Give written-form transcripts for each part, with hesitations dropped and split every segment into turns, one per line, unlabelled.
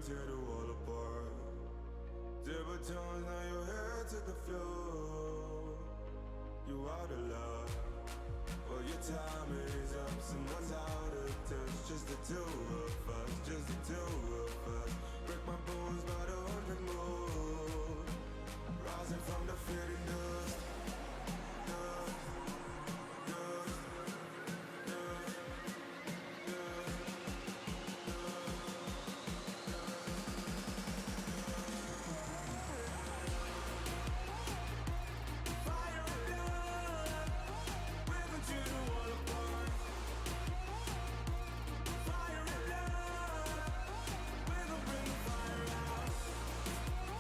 tear the wall apart. Zero tones, now your head to the floor. You out of luck. Well, your time is up. Someone's out of touch. Just the two of us. Just the two of us. Break my bones by the 100 more. Rising from the fading dust. Dust. Dust. Dust. Fire and blood. We're gonna tear the wall apart. Fire and blood. We're gonna bring the fire out.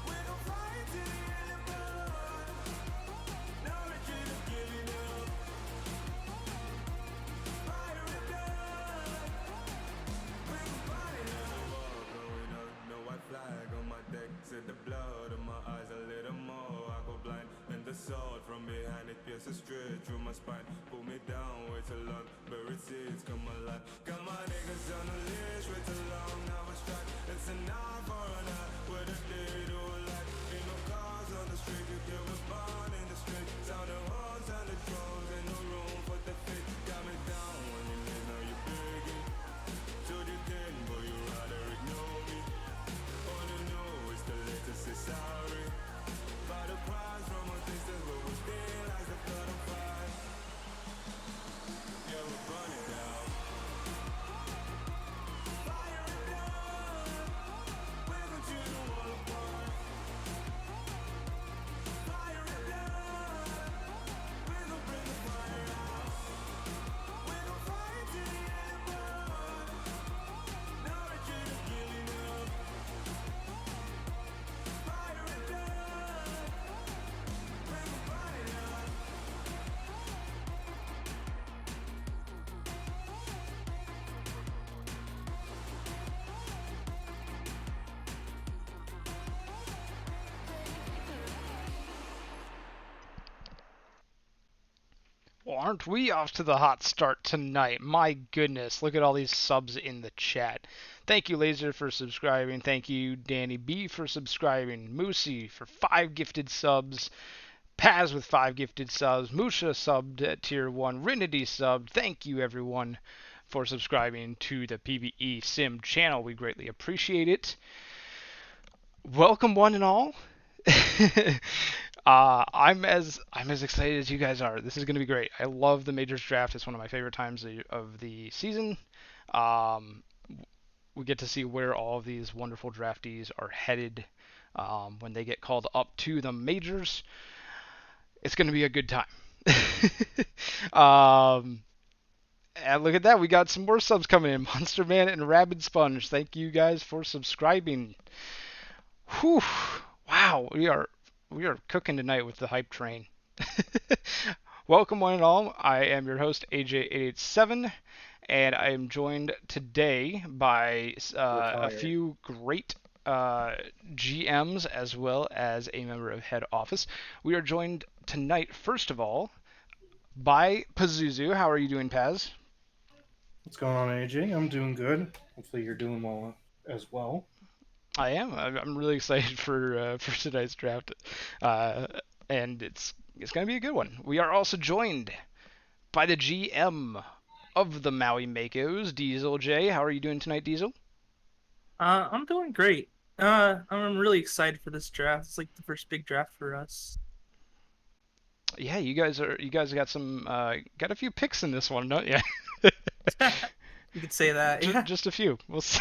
We're gonna fight till the end of blood. No retreat is giving up. Fire and blood. We're gonna burn it up. Wall going up, no white flag on my deck. Said the blood in my eyes a little more. I go blind, and the sword from behind it pierces straight through my spine. Pull me down way too long, buried seeds come alive. Got my niggas on the leash way too long. Now I strike. It's an eye for an eye with a day to a life. Ain't no cars on the street, you kill was born in the street. Sound the horns and the drums, ain't no room for the feet. Got me down when you leave, now you begging. Told you then, but you rather ignore me. All you know is the latest say sorry. By the cries from a distance, but we still as the blood on fire. Yeah, we're burning down. Fire and blood. We're gonna tear the wall apart. Fire and blood. We're gonna bring the fire out. We're gonna fight till the end of blood. No retreat is giving up. Fire and blood. We're gonna burn it up.
Well, aren't we off to the hot start tonight? My goodness, look at all these subs in the chat. Thank you, Laser, for subscribing. Thank you, Danny B, for subscribing. Moosey for 5 gifted subs. Paz with 5 gifted subs. Musha subbed at tier 1. Rinity subbed. Thank you, everyone, for subscribing to the PBE Sim channel. We greatly appreciate it. Welcome, one and all. I'm as excited as you guys are. This is going to be great. I love the Majors draft. It's one of my favorite times of the season. Um, we get to see where all of these wonderful draftees are headed when they get called up to the Majors. It's going to be a good time. And look at that. We got some more subs coming in. Monster Man and Rabid Sponge. Thank you guys for subscribing. Whew. Wow, we are cooking tonight with the hype train. Welcome one and all. I am your host AJ887, and I am joined today by a few great GMs as well as a member of head office. We are joined tonight, first of all, by Pazuzu. How are you doing, Paz?
What's going on, AJ? I'm doing good. Hopefully you're doing well as well.
I am. I'm really excited for tonight's draft, and it's going to be a good one. We are also joined by the GM of the Maui Makos, Diesel J. How are you doing tonight, Diesel?
I'm doing great. I'm really excited for this draft. It's like the first big draft for us.
Yeah, you guys got some got a few picks in this one, don't you?
You could say that. Yeah.
Just a few. We'll see.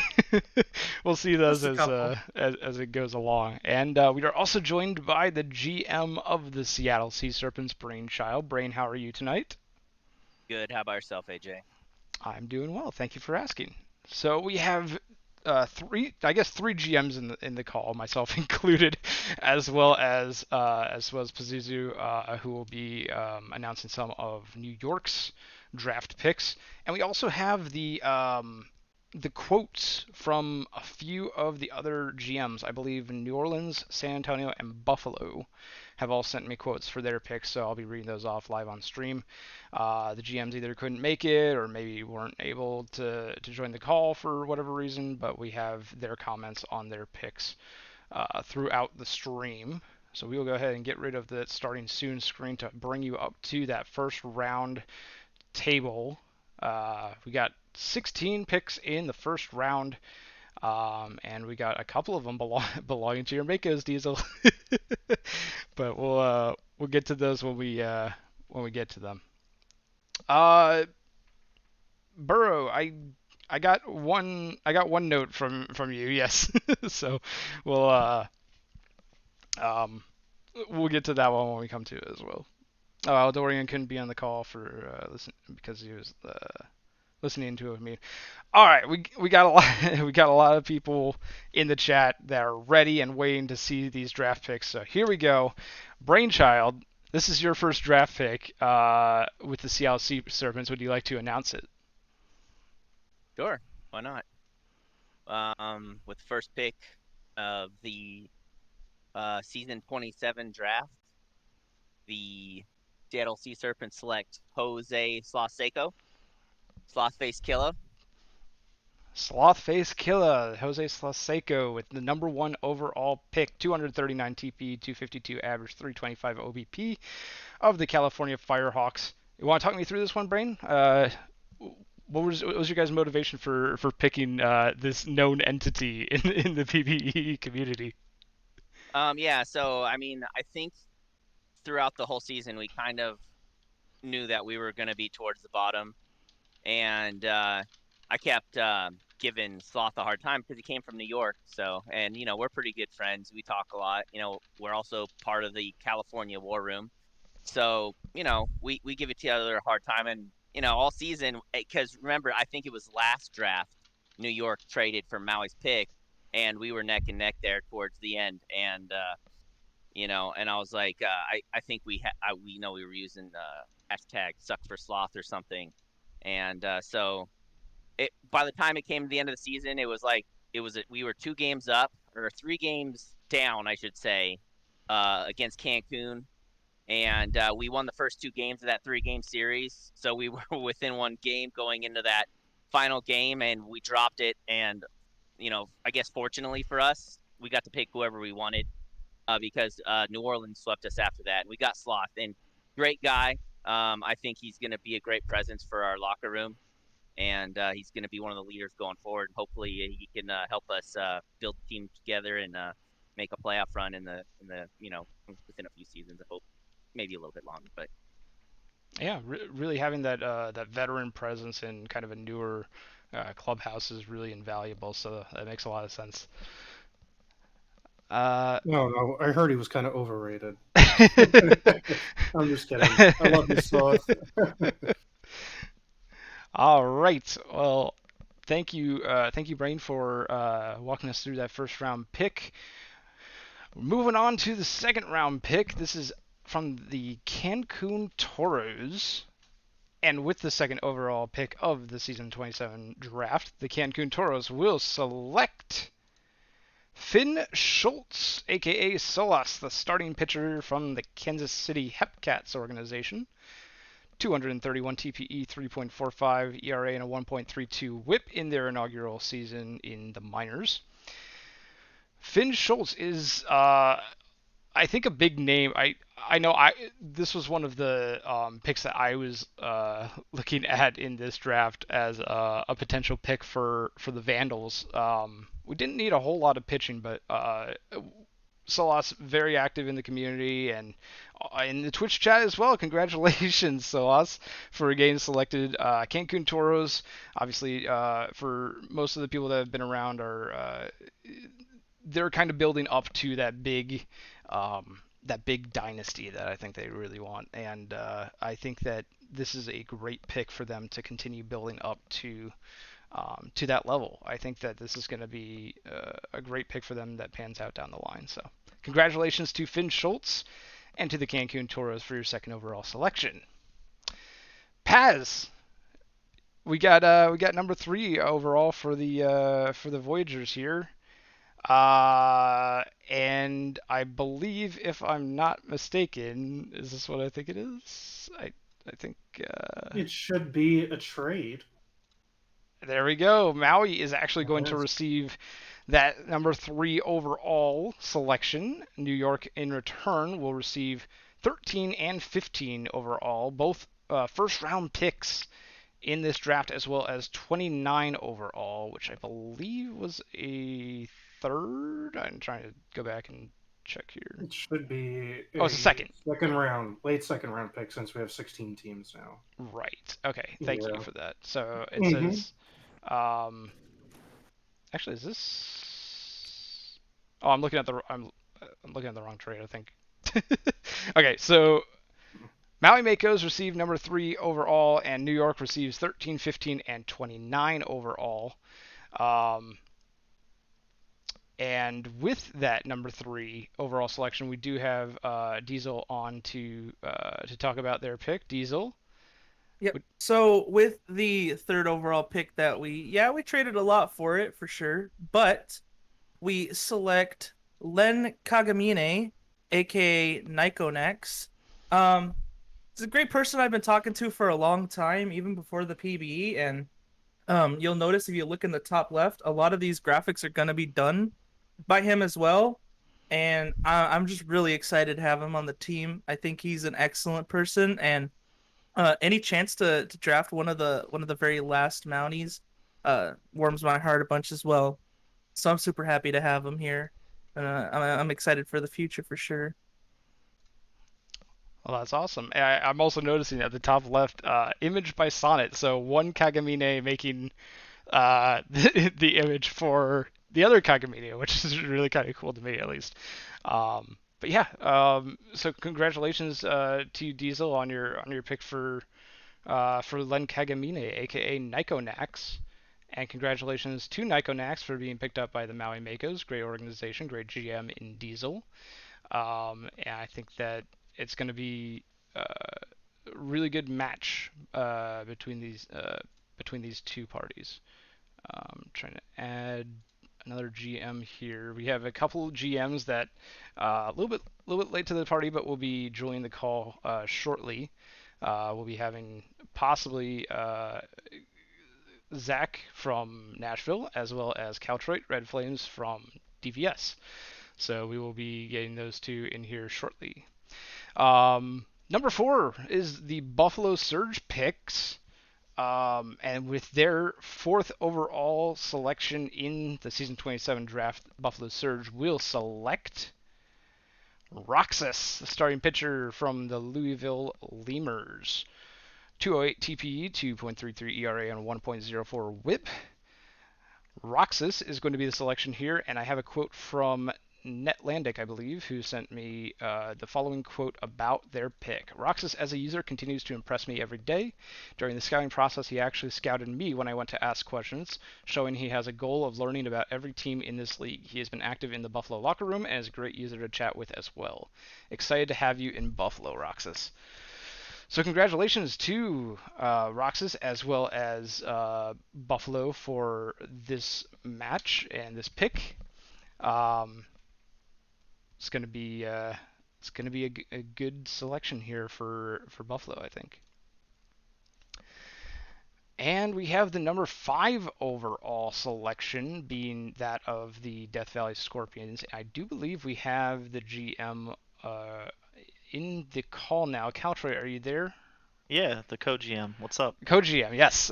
We'll see those as it goes along. And we are also joined by the GM of the Seattle Sea Serpents, Brainchild. Brain, how are you tonight?
Good. How about yourself, AJ?
I'm doing well. Thank you for asking. So we have three GMs in the call, myself included, as well as Pazuzu, who will be announcing some of New York's draft picks, and we also have the the quotes from a few of the other GMs. I believe New Orleans, San Antonio, and Buffalo have all sent me quotes for their picks, so I'll be reading those off live on stream. The GMs either couldn't make it or maybe weren't able to join the call for whatever reason, but we have their comments on their picks throughout the stream. So we will go ahead and get rid of the starting soon screen to bring you up to that first round table. We got 16 picks in the first round, and we got a couple of them belonging to your Makos, Diesel. But we'll get to those when we get to them. Burrow, I got one note from you, yes. So we'll um we'll get to that one when we come to it as well. Dorian couldn't be on the call for listen because he was listening to a meeting. All right, we got a lot we got a lot of people in the chat that are ready and waiting to see these draft picks. So here we go. Brainchild, this is your first draft pick with the Seattle Sea Serpents. Would you like to announce it?
Sure, why not? With the first pick of the season 27 draft, the Seattle Sea Serpents select Jose Sloseco, Slothface Killer.
Slothface Killer, Jose Sloseco with the number 1 overall pick, 239 TP, 252 average, 325 OBP of the California Firehawks. You want to talk me through this one, Brain? What was your guys' motivation for picking this known entity in the PBE community?
Yeah, so I mean, I think throughout the whole season we kind of knew that we were going to be towards the bottom, and I kept giving Sloth a hard time because he came from New York. So, and we're pretty good friends. We talk a lot. We're also part of the California War Room. So, we give each other a hard time, and all season, because remember, I think it was last draft, New York traded for Maui's pick, and we were neck and neck there towards the end, and and I was like, I think we were using hashtag suck for sloth or something, and so by the time it came to the end of the season, it was like we were 2 games up or 3 games down, I should say, against Cancun, and we won the first 2 games of that 3-game series. So we were within 1 game going into that final game, and we dropped it. And I guess fortunately for us, we got to pick whoever we wanted because New Orleans swept us after that, and we got Sloth. And great guy. I think he's going to be a great presence for our locker room, and he's going to be one of the leaders going forward. Hopefully, he can help us build the team together and make a playoff run in the within a few seasons. I hope maybe a little bit longer, but
Yeah, really having that veteran presence in kind of a newer clubhouse is really invaluable. So that makes a lot of sense.
No, I heard he was kind of overrated. I'm just kidding. I love you, Sloth.
All right. Well, thank you, Brain, for walking us through that first round pick. Moving on to the second round pick. This is from the Cancun Toros. And with the second overall pick of the season 27 draft, the Cancun Toros will select Finn Schultz, aka Solas, the starting pitcher from the Kansas City Hepcats organization. 231 TPE, 3.45 ERA, and a 1.32 WHIP in their inaugural season in the minors. Finn Schultz is, I think, a big name. I know this was one of the picks that I was looking at in this draft as a potential pick for the Vandals. We didn't need a whole lot of pitching, but Solas very active in the community and in the Twitch chat as well. Congratulations, Solas, for getting selected. Cancun Toros, obviously, for most of the people that have been around, they're kind of building up to that big dynasty that I think they really want, and I think that this is a great pick for them to continue building up to that level. I think that this is going to be a great pick for them that pans out down the line. So congratulations to Finn Schultz and to the Cancun Toros for your second overall selection. Paz, we got number 3 overall for the Voyagers here. And I believe, if I'm not mistaken, is this what I think it is? I think
It should be a trade.
there we go. Maui is actually going
It
to
is.
receive that number 3 overall selection. New York, in return, will receive 13 and 15 overall, both first round picks in this draft, as well as 29 overall, which I believe was a third. I'm trying to go back and check here.
It should be
Oh, it's a
a
second.
late second round pick since we have 16 teams now.
Right. Okay. Thank you
Yeah.
for that. So it
Mhm.
says, actually, is this? Oh, I'm looking at the wrong trade, I think. Okay, so Maui Makos receive number 3 overall, and New York receives 13, 15, and 29 overall. Um, and with that number 3 overall selection, we do have Diesel on to talk about their pick. Diesel.
Yep. So with the third overall pick that we traded a lot for it for sure, but we select Len Kagamine, aka Nikonex. He's a great person I've been talking to for a long time, even before the PBE, and you'll notice if you look in the top left, a lot of these graphics are gonna be done by him as well. And I'm just really excited to have him on the team. I think he's an excellent person, and any chance to draft one of the very last Mounties warms my heart a bunch as well. So I'm super happy to have him here. I'm excited for the future for sure.
Well, that's awesome. I'm also noticing at the top left, image by Sonnet. So one Kagamine making the image for the other Kagamine, which is really kind of cool to me, at least. But yeah, so congratulations to you, Diesel, on your pick for Len Kagamine, aka Nikonax. And congratulations to Nikonax for being picked up by the Maui Makos. Great organization, great GM in Diesel. And I think that it's going to be a really good match between these two parties. Trying to add another GM here. We have a couple of GMs that a little bit late to the party, but will be joining the call shortly. We'll be having possibly Zach from Nashville, as well as Caltroit Red Flames from DVS. So we will be getting those two in here shortly. Number 4 is the Buffalo Surge picks. And with their 4th overall selection in the Season 27 draft, Buffalo Surge will select Roxas, the starting pitcher from the Louisville Lemurs. 208 TPE, 2.33 ERA, and 1.04 WHIP. Roxas is going to be the selection here, and I have a quote from Netlandic, I believe, who sent me the following quote about their pick. Roxas, as a user, continues to impress me every day. During the scouting process, he actually scouted me when I went to ask questions, showing he has a goal of learning about every team in this league. He has been active in the Buffalo locker room and is a great user to chat with as well. Excited to have you in Buffalo, Roxas. So congratulations to Roxas as well as Buffalo for this match and this pick. It's going to be a good selection here for Buffalo, I think. And we have the number 5 overall selection being that of the Death Valley Scorpions. I do believe we have the GM in the call now. Caltroy, are you there?
Yeah, the co-GM. What's up?
Co-GM, yes.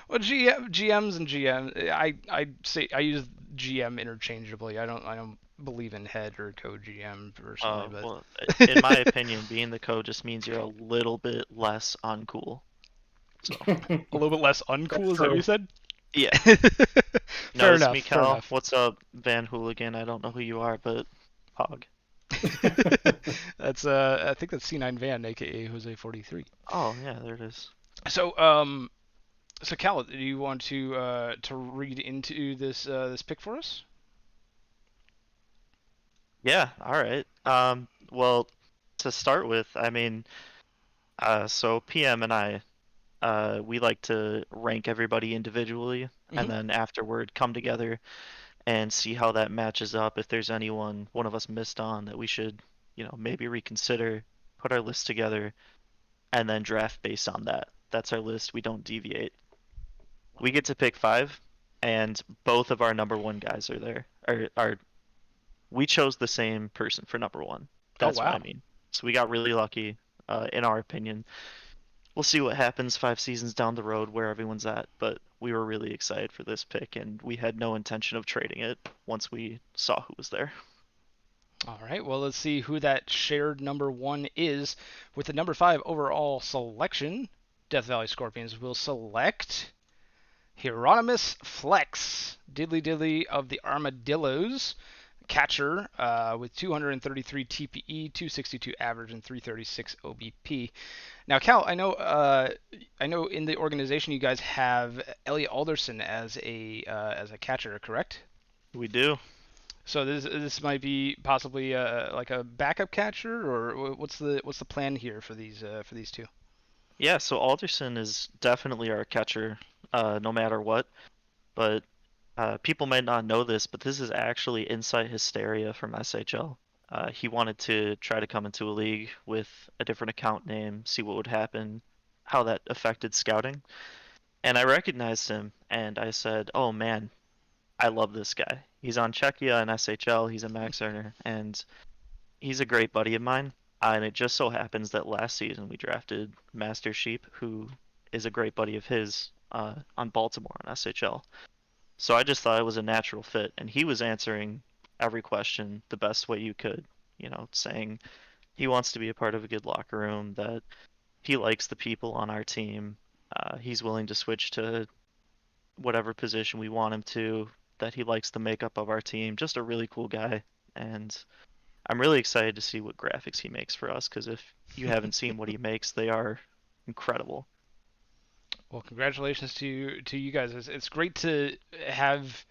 Well, GMs and GM, I say I use GM interchangeably. I don't believe in head or co-GM personally, but
Well, in my opinion, being the co just means you're a little bit less uncool. So,
a little bit less uncool. Is that what you said?
yeah.
Fair
No, it's
enough.
me,
Fair
Cal.
enough.
What's up, Van Hooligan? I don't know who you are, but Hog.
That's I think that's C9 Van, aka Jose 43.
Oh, yeah, there it is.
So so Cal, do you want to read into this pick for us?
Yeah, all right. Well, to start with, I mean, so PM and I we like to rank everybody individually,
Mhm.
and then afterward come together and see how that matches up. If there's anyone one of us missed on that we should, maybe reconsider, put our list together, and then draft based on that. That's our list. We don't deviate. We get to pick 5, and both of our number 1 guys are there. We chose the same person for number 1.
Oh,
That's what I
wow.
mean. So we got really lucky, in our opinion. We'll see what happens 5 seasons down the road where everyone's at, but we were really excited for this pick, and we had no intention of trading it once we saw who was there.
All right, well, let's see who that shared number 1 is. With the number 5 overall selection, Death Valley Scorpions will select Hieronymus Flex, Diddly Diddly of the Armadillos, catcher with 233 TPE, 262 average, and 336 OBP. Now, Cal, I know in the organization you guys have Elliot Alderson as a catcher, correct?
We do.
So this might be possibly like a backup catcher, or what's the plan here for these two?
Yeah, so Alderson is definitely our catcher, no matter what. But people might not know this, but this is actually inside hysteria from SHL. He wanted to try to come into a league with a different account name, see what would happen, how that affected scouting. And I recognized him, and I said, "Oh man, I love this guy. He's on Czechia and SHL. He's a max earner, and he's a great buddy of mine." And it just so happens that last season we drafted Master Sheep, who is a great buddy of his, on Baltimore on SHL. So I just thought it was a natural fit, and he was answering every question the best way you could, saying he wants to be a part of a good locker room, that he likes the people on our team, he's willing to switch to whatever position we want him to, that he likes the makeup of our team. Just a really cool guy, and I'm really excited to see what graphics he makes for us, because if you haven't seen what he makes, they are incredible.
Well, congratulations to you guys. It's great to have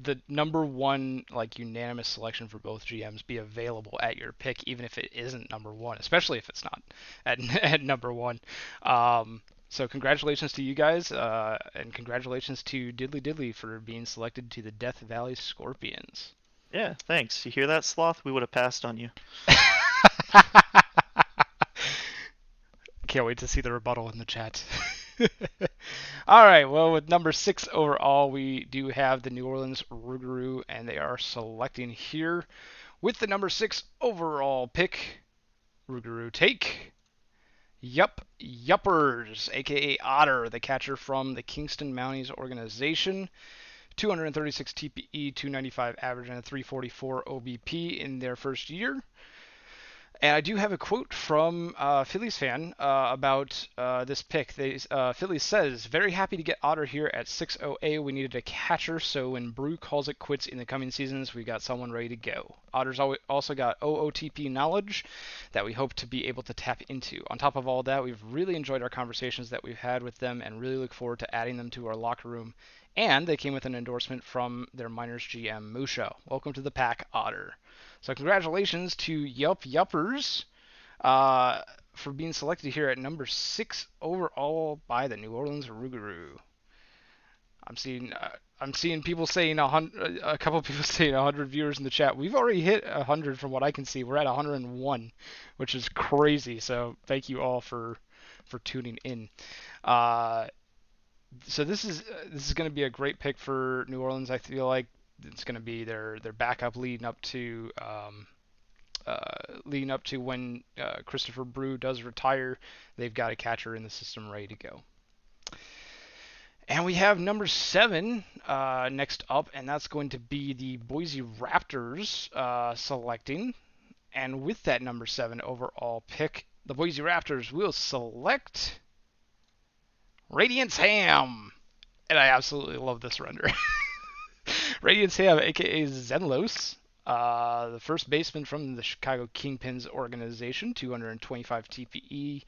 the number 1 like unanimous selection for both GMs be available at your pick, even if it isn't number 1, especially if it's not at at number 1. So congratulations to you guys, and congratulations to Diddly Diddly for being selected to the Death Valley Scorpions.
Yeah, thanks. You hear that, Sloth? We would have passed on you.
Can't wait to see the rebuttal in the chat. All right, well, with number 6 overall, we do have the New Orleans Rougarou, and they are selecting here with the number 6 overall pick. Rougarou take Yuppers, aka Otter, the catcher from the Kingston Mounties organization. 236 TPE, 295 average, and a 344 OBP in their first year. And I do have a quote from Phillies fan about this pick. Phillies says, "Very happy to get Otter here at 6-0A. We needed a catcher, so when Brew calls it quits in the coming seasons, we got someone ready to go. Otter's also got OOTP knowledge that we hope to be able to tap into. On top of all that, we've really enjoyed our conversations that we've had with them and really look forward to adding them to our locker room. And they came with an endorsement from their minors GM, Musha. Welcome to the pack, Otter." So congratulations to Yuppers for being selected here at number 6 overall by the New Orleans Rougarou. I'm seeing people saying a couple of people saying 100 viewers in the chat. We've already hit 100 from what I can see. We're at 101, which is crazy. So thank you all for tuning in. So this is going to be a great pick for New Orleans. I feel like it's going to be their backup leading up to when Christopher Brew does retire. They've got a catcher in the system ready to go. And we have number 7 next up, and that's going to be the Boise Raptors selecting. And with that number 7 overall pick, the Boise Raptors will select Radiance Ham. And I absolutely love this render. Radiance Ham, aka Zenlos, the first baseman from the Chicago Kingpins organization, 225 TPE,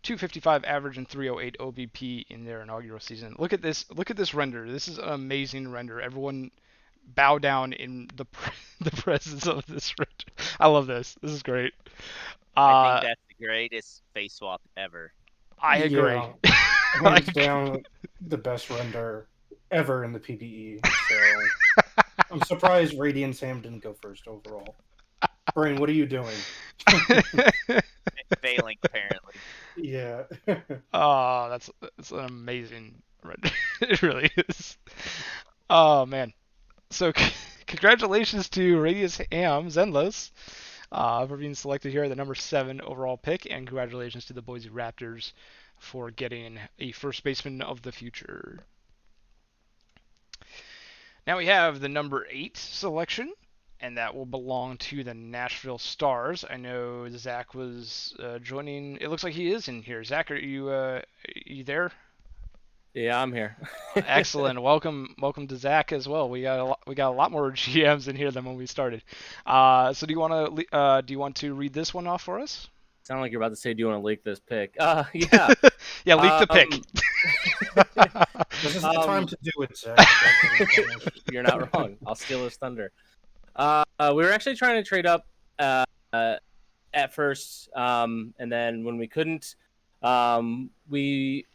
255 average, and 308 OBP in their inaugural season. Look at this render. This is an amazing render. Everyone bow down in the presence of this render. I love this. This is great.
I think that's the greatest face swap ever.
I agree.
Yeah. hands down the best render ever in the PBE. So I'm surprised Radiant Sam didn't go first overall. Brain, what are you doing?
Failing apparently.
Yeah.
Oh, that's an amazing render. It really is. Oh man. So congratulations to Radius Ham Zenlos for being selected here at the number 7 overall pick, and congratulations to the Boise Raptors for getting a first baseman of the future. Now we have the number 8 selection, and that will belong to the Nashville Stars. I know Zach was joining. It looks like he is in here. Zach, are you there?
Yeah, I'm here.
Excellent. Welcome to Zach as well. We got a lot more GMs in here than when we started. So do you want to read this one off for us?
Sound like you're about to say, "Do you want to leak this pick?" Yeah.
Yeah, leak the pick.
This is the time to do it, Zach.
You're not wrong. I'll steal his thunder. We were actually trying to trade up at first, and then when we couldn't, we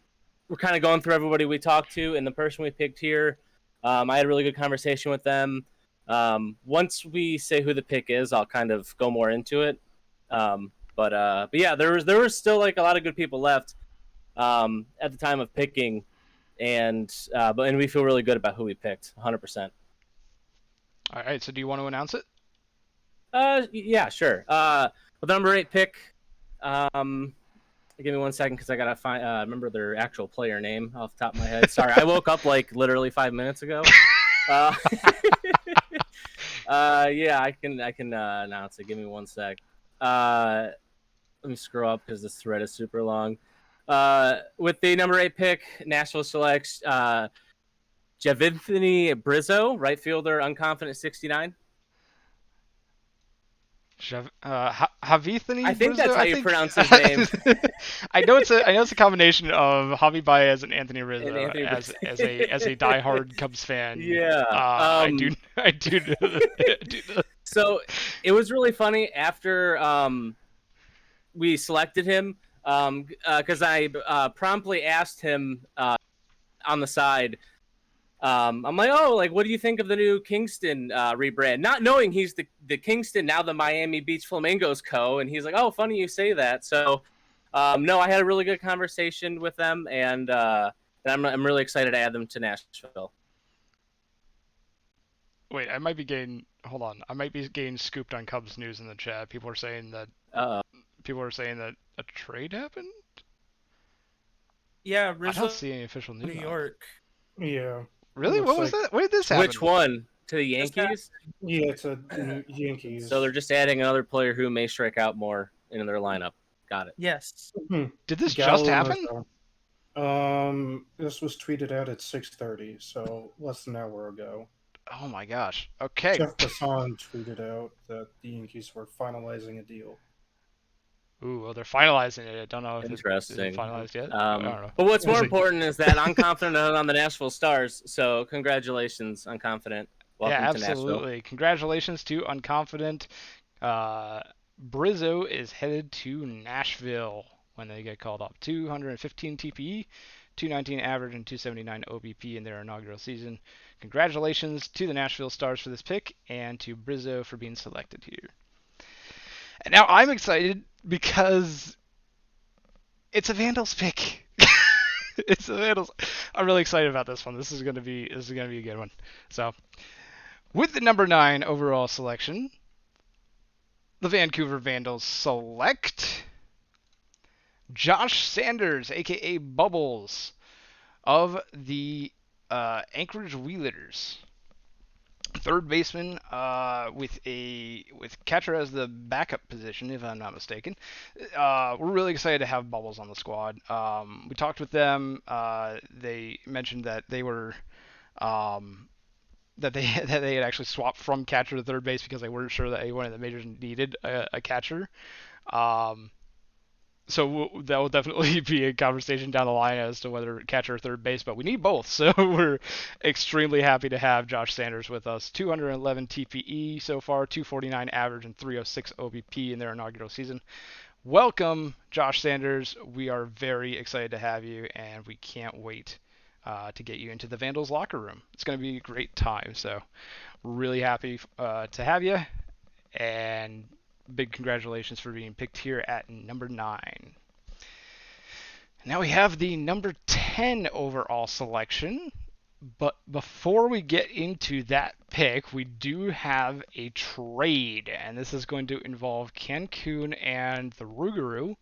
were kind of going through everybody we talked to, and the person we picked here, I had a really good conversation with them. Once we say who the pick is, I'll kind of go more into it. But yeah, there was still like a lot of good people left at the time of picking, and we feel really good about who we picked, 100%.
All right. So do you want to announce it?
Yeah, sure. With the number 8 pick, give me 1 second because I gotta find remember their actual player name off the top of my head. Sorry, I woke up like literally 5 minutes ago. Yeah, I can announce it. Give me 1 sec. Let me scroll up because this thread is super long. With the number 8 pick, Nashville selects Javinthony Brizzo, right fielder, unconfident 69.
Havithany.
I think
Brizzo,
that's how you pronounce his name.
I know it's a combination of Javi Baez and Anthony Rizzo
And Anthony
as
Rizzo.
as a diehard Cubs fan.
Yeah.
I do know that.
So it was really funny after we selected him because I promptly asked him on the side. I'm like, oh, like, what do you think of the new Kingston rebrand? Not knowing he's the Kingston, now the Miami Beach Flamingos co. And he's like, oh, funny you say that. So, no, I had a really good conversation with them, and I'm really excited to add them to Nashville.
Wait, I might be getting. Hold on, I might be getting scooped on Cubs news in the chat. People are saying that a trade happened.
Yeah,
I
Rizzo,
don't see any official news.
New York.
Yeah.
Really?
Looks
What was
like-
that? When did this happen?
Which one? To the Yankees?
Yeah, it's a Yankees.
So they're just adding another player who may strike out more in their lineup. Got it.
Yes.
Did this
Gallo
just happen?
This was tweeted out at 6:30, so less than an hour ago.
Oh my gosh. Okay.
Jeff Passan tweeted out that the Yankees were finalizing a deal.
Ooh, well, they're finalizing it. I don't know if it's
Interesting.
finalized yet. I don't know.
But what's more
We'll see.
important is that I'm confident on the Nashville Stars. So congratulations, Unconfident. Welcome
Yeah,
to Nashville.
absolutely. Congratulations to Unconfident. Brizzo is headed to Nashville when they get called up. 215 TPE, 219 average, and 279 OBP in their inaugural season. Congratulations to the Nashville Stars for this pick, and to Brizzo for being selected here. And now I'm excited because it's a Vandals pick. It's a Vandals. I'm really excited about this one. This is gonna be a good one. So, with the number 9 overall selection, the Vancouver Vandals select Josh Sanders, aka Bubbles, of the Anchorage Wheelers. Third baseman, with catcher as the backup position, if I'm not mistaken. We're really excited to have Bubbles on the squad. We talked with them. They mentioned that they were that they had actually swapped from catcher to third base because they weren't sure that anyone in the majors needed a catcher. So that will definitely be a conversation down the line as to whether catcher or third base, but we need both. So we're extremely happy to have Josh Sanders with us. 211 TPE so far, 249 average, and 306 OBP in their inaugural season. welcome, Josh Sanders. We are very excited to have you, and we can't wait to get you into the Vandals locker room. It's going to be a great time. So, really happy to have you, and big congratulations for being picked here at number 9. Now we have the number 10 overall selection. But before we get into that pick, we do have a trade, and this is going to involve Cancun and the Rougarou.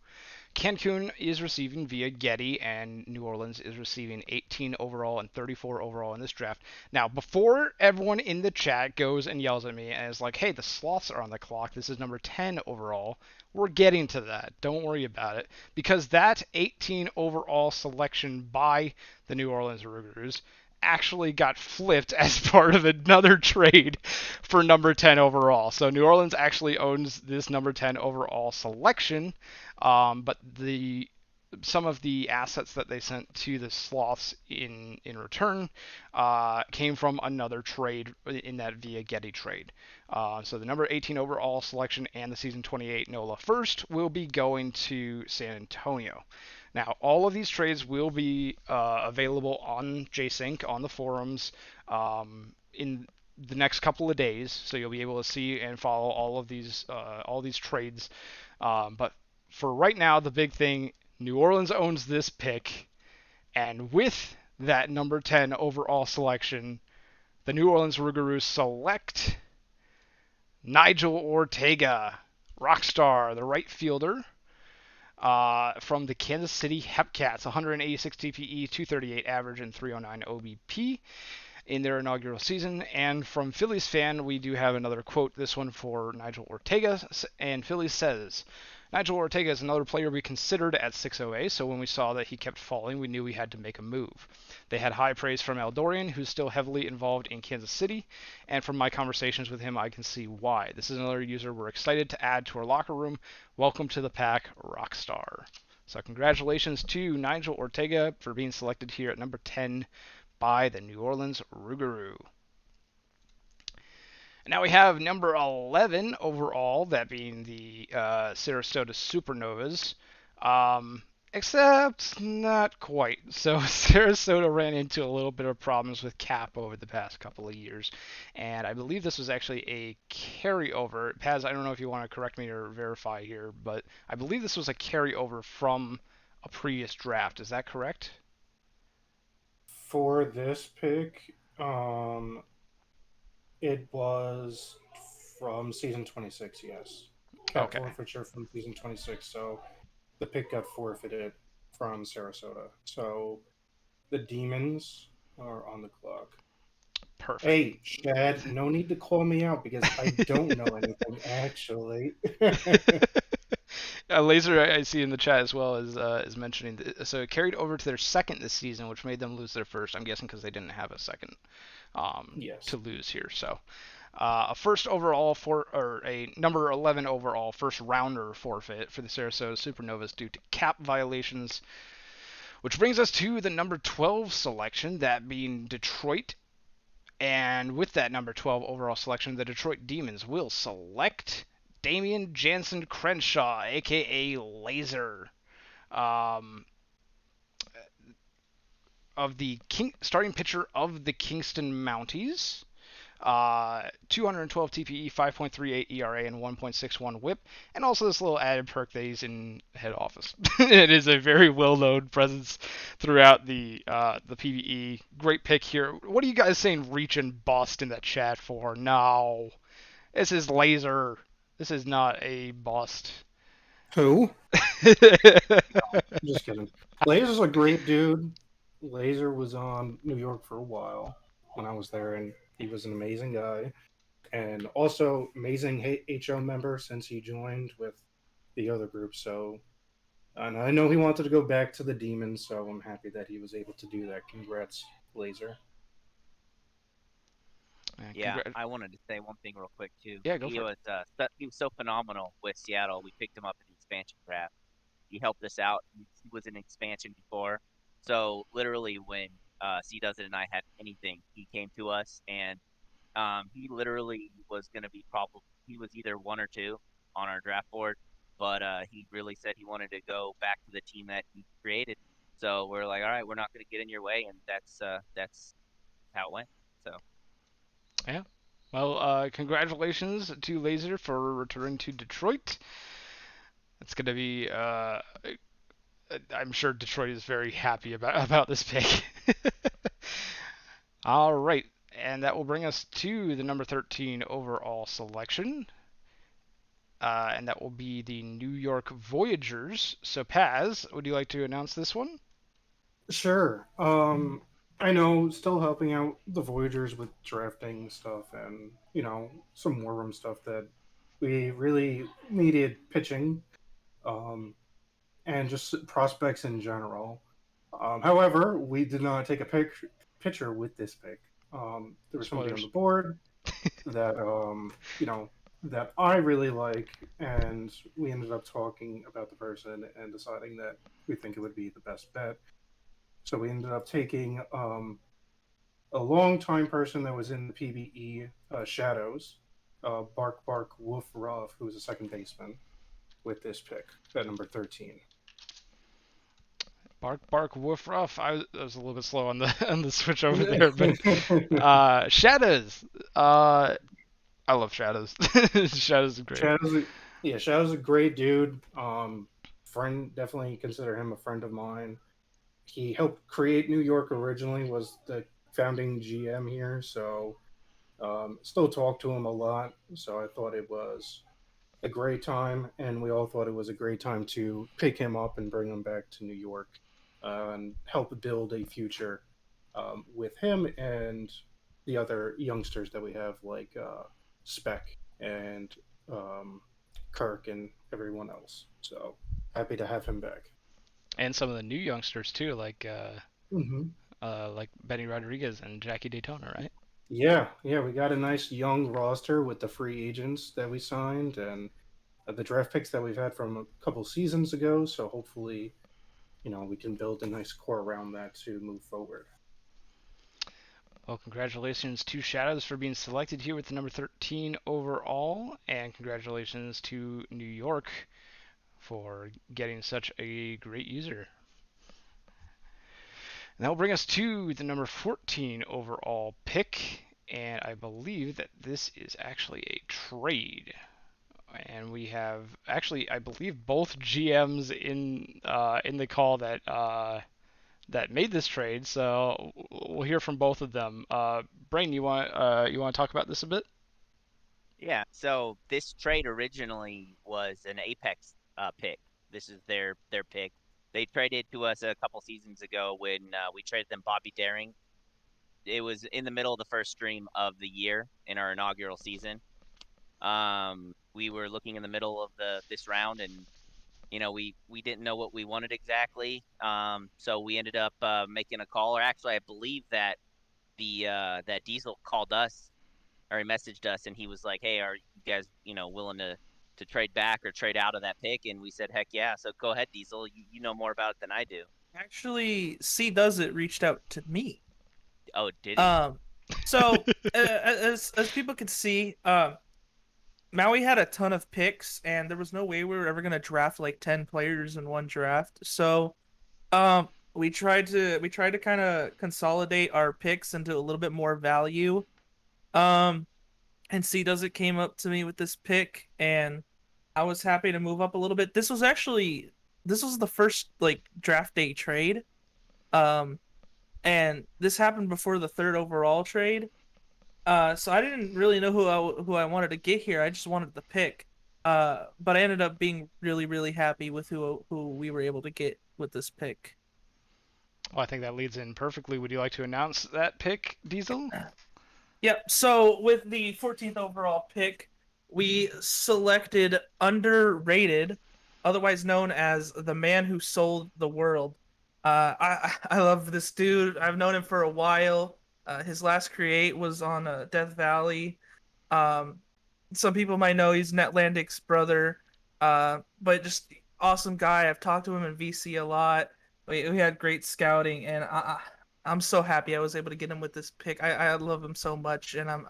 Cancun is receiving via Getty, and New Orleans is receiving 18 overall and 34 overall in this draft. Now, before everyone in the chat goes and yells at me and is like, hey, the sloths are on the clock, this is number 10 overall, we're getting to that. Don't worry about it. Because that 18 overall selection by the New Orleans Rougarous actually got flipped as part of another trade for number 10 overall. So New Orleans actually owns this number 10 overall selection, but some of the assets that they sent to the Sloths in return came from another trade in that via Getty trade. So the number 18 overall selection and the season 28 NOLA first will be going to San Antonio. Now, all of these trades will be available on JSync, on the forums, in the next couple of days, so you'll be able to see and follow all these trades. But for right now, the big thing, New Orleans owns this pick, and with that number 10 overall selection, the New Orleans Rougarous select Nigel Ortega, Rockstar, the right fielder. From the Kansas City Hepcats, 186 TPE, 238 average, and 309 OBP in their inaugural season. And from Phillies fan, we do have another quote, this one for Nigel Ortega, and Phillies says, Nigel Ortega is another player we considered at 6OA, so when we saw that he kept falling, we knew we had to make a move. They had high praise from Eldorian, who's still heavily involved in Kansas City, and from my conversations with him, I can see why. This is another user we're excited to add to our locker room. Welcome to the pack, Rockstar. So congratulations to Nigel Ortega for being selected here at number 10 by the New Orleans Rougarou. Now we have number 11 overall, that being the Sarasota Supernovas. Except not quite. So Sarasota ran into a little bit of problems with cap over the past couple of years, and I believe this was actually a carryover. Paz, I don't know if you want to correct me or verify here, but I believe this was a carryover from a previous draft. Is that correct?
For this pick, it was from season 26, yes. Cap forfeiture from season 26, so the pick got forfeited from Sarasota. So the Demons are on the clock.
Perfect.
Hey, Chad, no need to call me out because I don't know anything, actually.
Laser, I see in the chat as well, is mentioning so it carried over to their second this season, which made them lose their first. I'm guessing because they didn't have a second
Yes.
to lose here. So a first overall or a number 11 overall first rounder forfeit for the Sarasota Supernovas due to cap violations, which brings us to the number 12 selection, that being Detroit. And with that number 12 overall selection, the Detroit Demons will select Damian Jansen Crenshaw, aka Laser, of the starting pitcher of the Kingston Mounties. 212 TPE, 5.38 ERA, and 1.61 WHIP, and also this little added perk that he's in head office. It is a very well-known presence throughout the PBE. Great pick here. What are you guys saying? Reach and bust in that chat for? No, this is Laser. This is not a bust.
Who? Just kidding. Laser's a great dude. Laser was on New York for a while when I was there, and he was an amazing guy. And also amazing HO member since he joined with the other group. So, and I know he wanted to go back to the Demons, so I'm happy that he was able to do that. Congrats, Laser.
Yeah, I wanted to say one thing real quick too.
Yeah, go for
it. He was so phenomenal with Seattle. We picked him up in the expansion draft. He helped us out. He was in expansion before, so literally when C Does It and I had anything, he came to us, and he literally was going to be he was either 1 or 2 on our draft board, but he really said he wanted to go back to the team that he created. So we're like, all right, we're not going to get in your way, and that's how it went. So
Yeah. Well, congratulations to Laser for returning to Detroit. It's going to be. I'm sure Detroit is very happy about this pick. All right, and that will bring us to the number 13 overall selection, and that will be the New York Voyagers. So, Paz, would you like to announce this one?
Sure. I know, still helping out the Voyagers with drafting stuff and, some war room stuff that we really needed pitching, and just prospects in general. However, we did not take a pitcher with this pick. There was somebody on
Spoilers.
the board that, that I really like, and we ended up talking about the person and deciding that we think it would be the best bet. So we ended up taking a long-time person that was in the PBE Shadows, Bark Bark Woof Ruff, who was a second baseman, with this pick at number 13.
Bark, bark, woof, ruff. I was a little bit slow on the on the switch over there, but Shadows. I love Shadows. Shadows is great.
Shadow's a great dude. Friend, definitely consider him a friend of mine. He helped create New York originally, was the founding GM here, so still talk to him a lot. So I thought it was a great time, and we all thought it was a great time to pick him up and bring him back to New York, and help build a future with him and the other youngsters that we have, like Speck and Kirk and everyone else. So happy to have him back.
And some of the new youngsters too,
Mm-hmm.
like Benny Rodriguez and Jackie Daytona, right?
Yeah, we got a nice young roster with the free agents that we signed and the draft picks that we've had from a couple seasons ago. So hopefully, we can build a nice core around that to move forward.
Well, congratulations to Shadows for being selected here with the number 13 overall, and congratulations to New York for getting such a great user. And that will bring us to the number 14 overall pick, and I believe that this is actually a trade. And we have actually, I believe, both GMs in the call that made this trade. So we'll hear from both of them. Brain, you want to talk about this a bit?
yeah, so this trade originally was an Apex pick. This is their pick. They traded to us a couple seasons ago when we traded them Bobby Daring. It was in the middle of the first stream of the year in our inaugural season. We were looking in the middle of this round, and we didn't know what we wanted exactly. So we ended up making a call, or actually, I believe that that Diesel called us, or he messaged us, and he was like, "Hey, are you guys willing to trade back or trade out of that pick?" And we said, "Heck yeah!" So go ahead, Diesel. You know more about it than I do.
Actually, C Does It reached out to me.
Oh, did he?
So as people can see, Maui had a ton of picks, and there was no way we were ever gonna draft like 10 players in one draft. So, we tried to kind of consolidate our picks into a little bit more value. Um, and C Does It came up to me with this pick, and I was happy to move up a little bit. This was the first like draft day trade. Um, and this happened before the third overall trade. So I didn't really know who I wanted to get here. I just wanted the pick. But I ended up being really, really happy with who we were able to get with this pick.
Well, I think that leads in perfectly. Would you like to announce that pick, Diesel?
Yep. So with the 14th overall pick, we selected underrated, otherwise known as the man who sold the world. I love this dude. I've known him for a while. His last create was on Death Valley. Um, some people might know he's Netlandic's brother, but just awesome guy. I've talked to him in VC a lot. We had great scouting, and I'm so happy I was able to get him with this pick. I love him so much, and I'm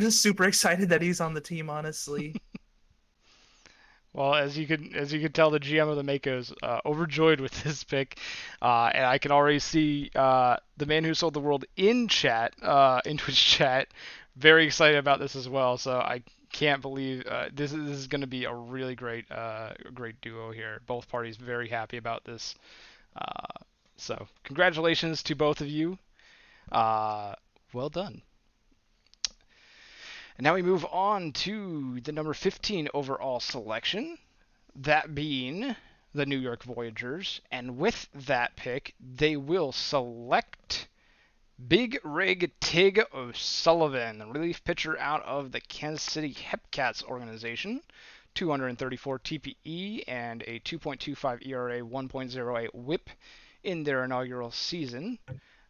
just super excited that he's on the team, honestly.
Well, as you could tell, the GM of the Mako is overjoyed with this pick, and I can already see the man who sold the world in chat, in Twitch chat, very excited about this as well. So I can't believe this is going to be a really great duo here. Both parties very happy about this. So congratulations to both of you. Uh, well done. And now we move on to the number 15 overall selection, that being the New York Voyagers. And with that pick, they will select Big Rig Tig O'Sullivan, relief pitcher out of the Kansas City Hepcats organization. 234 TPE and a 2.25 ERA, 1.08 WHIP in their inaugural season.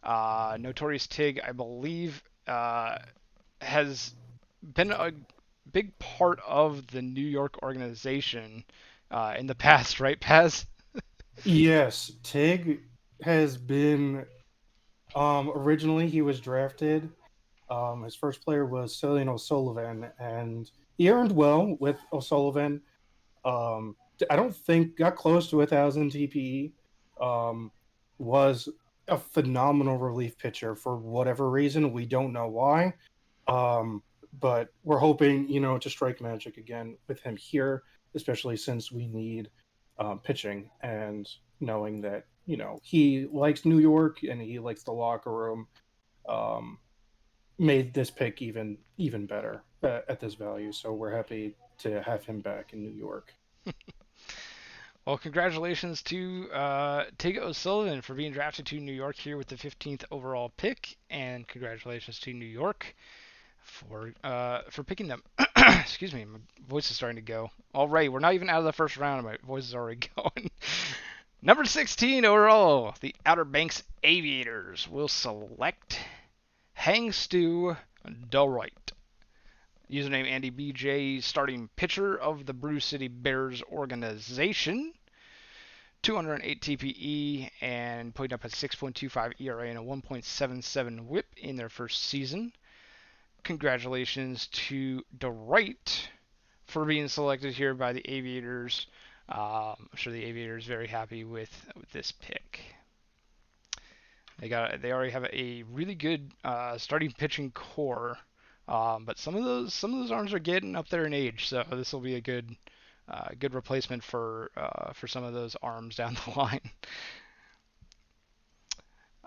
Notorious Tig, I believe, has been a big part of the New York organization in the past, right, Paz?
Yes, Tig has been. Originally, he was drafted. His first player was Cillian O'Sullivan, and he earned well with O'Sullivan. I don't think got close to 1,000 TPE. Was a phenomenal relief pitcher for whatever reason. We don't know why. But we're hoping, to strike magic again with him here, especially since we need pitching, and knowing that, he likes New York and he likes the locker room, um, made this pick even better at this value. So we're happy to have him back in New York.
Well, congratulations to Tig O'Sullivan for being drafted to New York here with the 15th overall pick, and congratulations to New York for picking them. Excuse me, my voice is starting to go. All right, we're not even out of the first round, and my voice is already going. Number 16 overall, the Outer Banks Aviators will select Hang Stu Delroy. Username Andy BJ, starting pitcher of the Brew City Bears organization. 208 TPE and putting up a 6.25 ERA and a 1.77 WHIP in their first season. Congratulations to DeWright for being selected here by the Aviators. I'm sure the Aviators very happy with this pick. They already have a really good starting pitching core, but some of those arms are getting up there in age, so this will be a good replacement for some of those arms down the line.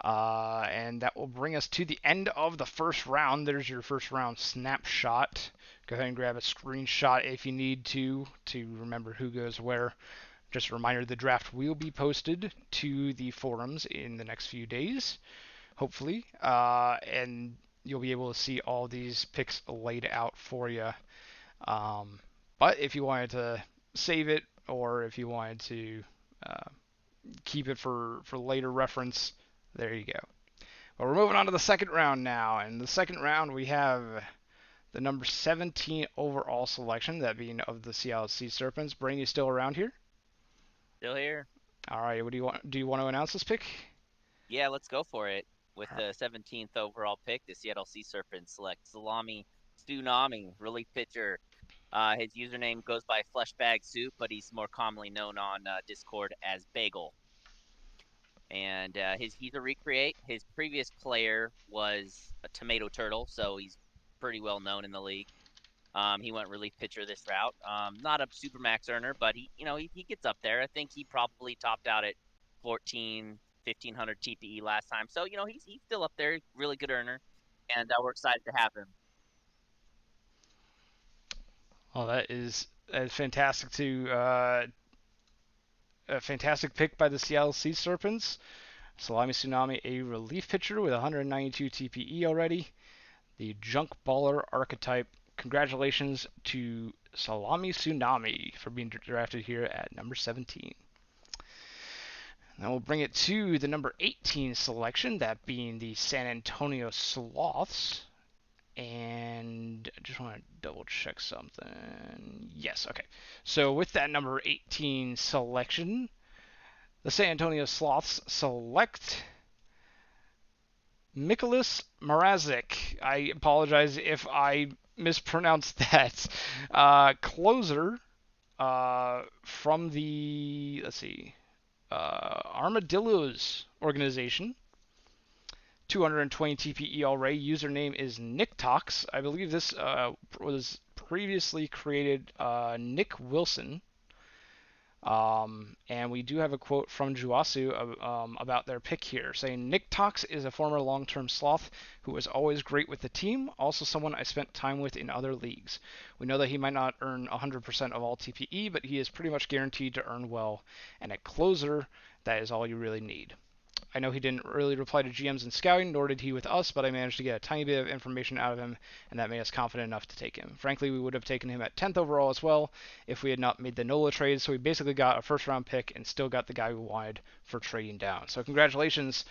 And that will bring us to the end of the first round. There's your first round snapshot. Go ahead and grab a screenshot if you need to remember who goes where. Just a reminder, the draft will be posted to the forums in the next few days, hopefully, and you'll be able to see all these picks laid out for you. But if you wanted to save it, or if you wanted to keep it for later reference, there you go. Well, we're moving on to the second round now. And the second round, we have the number 17 overall selection, that being of the Seattle Sea Serpents. Brain, you still around here?
Still here.
All right. What do you want? Do you want to announce this pick?
Yeah, let's go for it. With the 17th overall pick, the Seattle Sea Serpents select Salami Tsunami, relief pitcher. His username goes by Fleshbag Soup, but he's more commonly known on Discord as Bagel. And he's a recreate. His previous player was a Tomato Turtle, so he's pretty well known in the league. He went relief pitcher this route. Not a supermax earner, but he gets up there. I think he probably topped out at 1,500 TPE last time. So he's still up there. Really good earner, and we're excited to have him.
Well, that is fantastic a fantastic pick by the Seattle Sea Serpents. Salami Tsunami, a relief pitcher with 192 TPE already. The junk baller archetype. Congratulations to Salami Tsunami for being drafted here at number 17. Then we'll bring it to the number 18 selection, that being the San Antonio Sloths. And I just want to double check something. Yes, okay. So with that number 18 selection, the San Antonio Sloths select Mikolas Mrazek. I apologize if I mispronounced that. Closer from the, let's see, Armadillos organization. 220 TPE already. Username is NickTox. I believe this was previously created Nick Wilson. And we do have a quote from Juasu about their pick here, saying Nick Tox is a former long-term sloth who was always great with the team, also someone I spent time with in other leagues. We know that he might not earn 100% of all TPE, but he is pretty much guaranteed to earn well, and at closer, that is all you really need. I know he didn't really reply to GMs in scouting, nor did he with us, but I managed to get a tiny bit of information out of him, and that made us confident enough to take him. Frankly, we would have taken him at 10th overall as well if we had not made the NOLA trade, so we basically got a first-round pick and still got the guy we wanted for trading down. So congratulations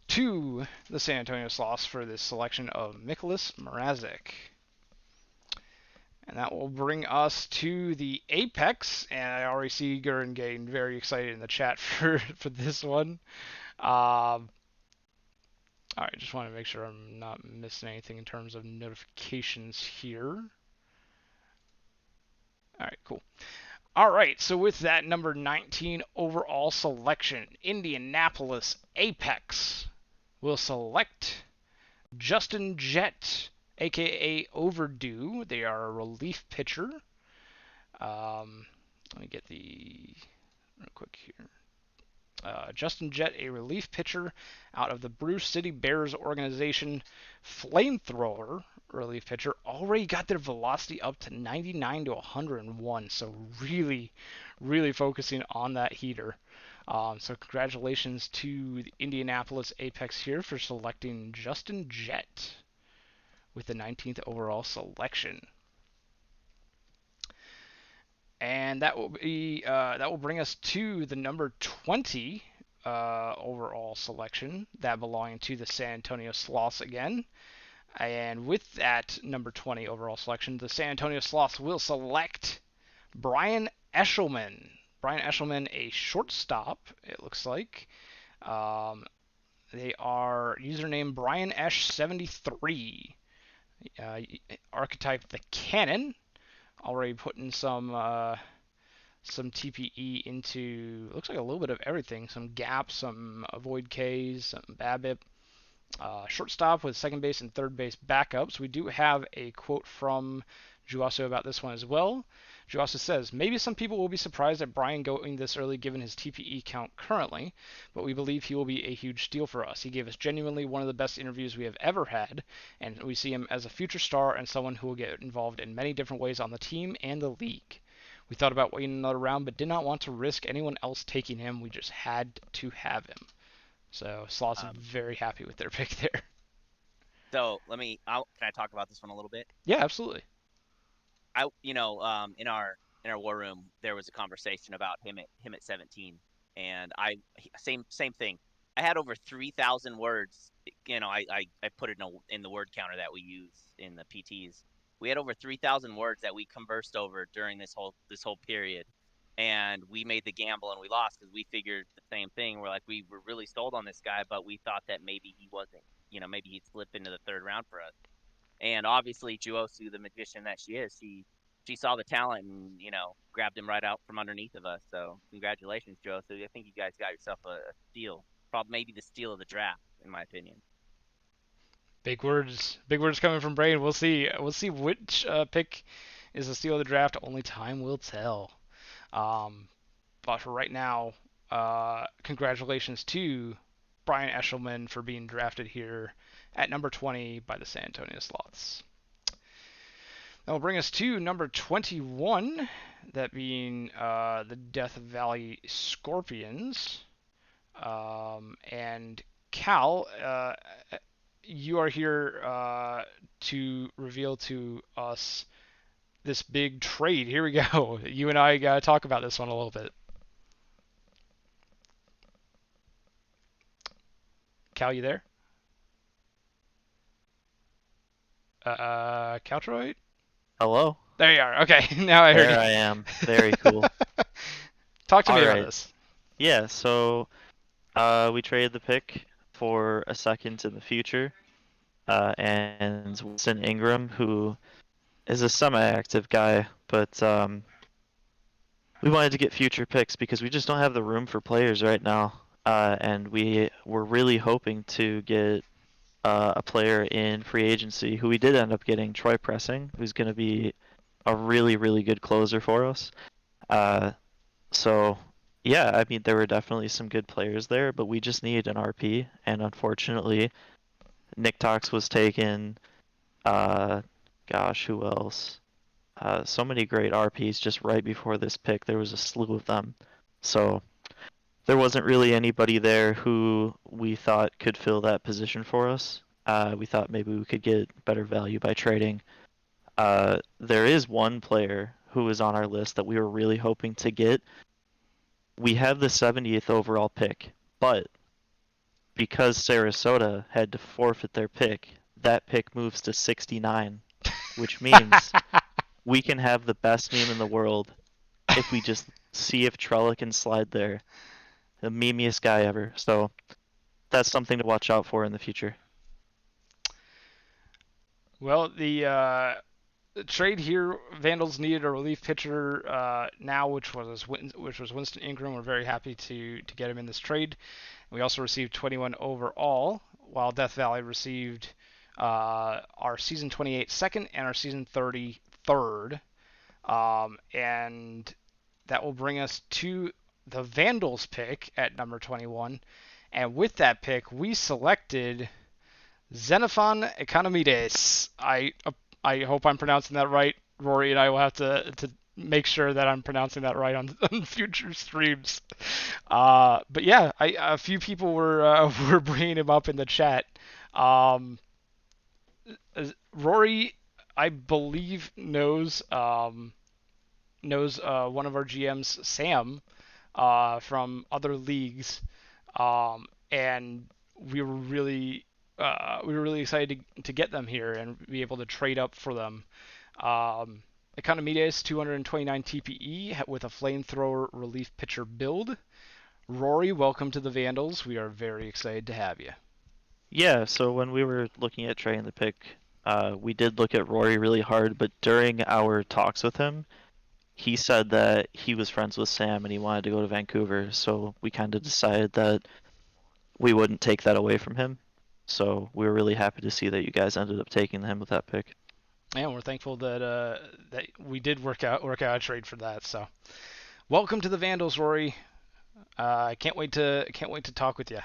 to the San Antonio Sloths for this selection of Mikolas Mrazek. And that will bring us to the Apex, and I already see Gurren getting very excited in the chat for this one. All right, just want to make sure I'm not missing anything in terms of notifications here. All right, cool. All right, so with that number 19 overall selection, Indianapolis Apex will select Justin Jett, aka Overdue. They are a relief pitcher. Let me get the real quick here. Justin Jett, a relief pitcher out of the Bruce City Bears organization. Flamethrower relief pitcher, already got their velocity up to 99 to 101. So really, really focusing on that heater. So congratulations to the Indianapolis Apex here for selecting Justin Jett with the 19th overall selection. And that will bring us to the number 20 overall selection, that belonging to the San Antonio Sloths again. And with that number 20 overall selection, the San Antonio Sloths will select Brian Eshelman. Brian Eshelman, a shortstop, it looks like. They are username BrianEsh73. Archetype the Cannon. Already putting some TPE into, looks like a little bit of everything. Some gaps, some avoid Ks, some BABIP. Shortstop with second base and third base backups. We do have a quote from Juaso about this one as well. Juaso says, maybe some people will be surprised at Brian going this early given his TPE count currently, but we believe he will be a huge steal for us. He gave us genuinely one of the best interviews we have ever had, and we see him as a future star and someone who will get involved in many different ways on the team and the league. We thought about waiting another round, but did not want to risk anyone else taking him. We just had to have him. So Sloths are very happy with their pick there.
So can I talk about this one a little bit?
Yeah, absolutely.
In our war room, there was a conversation about him at 17, and same thing. I had over 3,000 words. I put it in the word counter that we use in the PTs. We had over 3,000 words that we conversed over during this whole period, and we made the gamble and we lost because we figured the same thing. We're like, we were really sold on this guy, but we thought that maybe he wasn't. Maybe he'd slip into the third round for us. And obviously, Juosu, the magician that she is, she saw the talent and grabbed him right out from underneath of us. So congratulations, Juosu. I think you guys got yourself a steal, probably maybe the steal of the draft, in my opinion. Big
words coming from Brain. We'll see which pick is the steal of the draft. Only time will tell. But for right now, congratulations to Brian Eshelman for being drafted here at number 20 by the San Antonio Sloths. That will bring us to number 21, that being the Death Valley Scorpions. And Cal, you are here to reveal to us this big trade. Here we go. You and I got to talk about this one a little bit. Cal, you there? Caltroid?
Hello?
There you are. Okay, now I heard you.
There I am. Very cool.
Talk to me about this.
Yeah, so we traded the pick for a second in the future, and Wilson Ingram, who is a semi-active guy, but we wanted to get future picks because we just don't have the room for players right now. And we were really hoping to get a player in free agency who we did end up getting, Troy Pressing, who's going to be a really, really good closer for us. So, yeah, I mean, there were definitely some good players there, but we just needed an RP. And unfortunately, Nick Tox was taken. Gosh, who else? So many great RPs just right before this pick. There was a slew of them. So there wasn't really anybody there who we thought could fill that position for us. We thought maybe we could get better value by trading. There is one player who is on our list that we were really hoping to get. We have the 70th overall pick, but because Sarasota had to forfeit their pick, that pick moves to 69, which means we can have the best meme in the world if we just see if Trella can slide there. The memeiest guy ever. So that's something to watch out for in the future.
Well, the trade here, Vandals needed a relief pitcher now, which was Winston Ingram. We're very happy to get him in this trade. We also received 21 overall, while Death Valley received our season 28 second and our season 30 third. And that will bring us to the Vandals pick at number 21. And with that pick, we selected Xenophon Economides. I hope I'm pronouncing that right. Rory and I will have to make sure that I'm pronouncing that right on future streams. But yeah, a few people were bringing him up in the chat. Rory, I believe, knows one of our GMs, Sam, from other leagues, and we were really excited to get them here and be able to trade up for them. Economides 229 TPE with a flamethrower relief pitcher build. Rory, welcome to the Vandals. We are very excited to have you.
Yeah, so when we were looking at trading the pick, we did look at Rory really hard, but during our talks with him, he said that he was friends with Sam and he wanted to go to Vancouver, so we kind of decided that we wouldn't take that away from him. So we were really happy to see that you guys ended up taking him with that pick.
And we're thankful that that we did work out a trade for that. So, welcome to the Vandals, Rory. I can't wait to talk with you.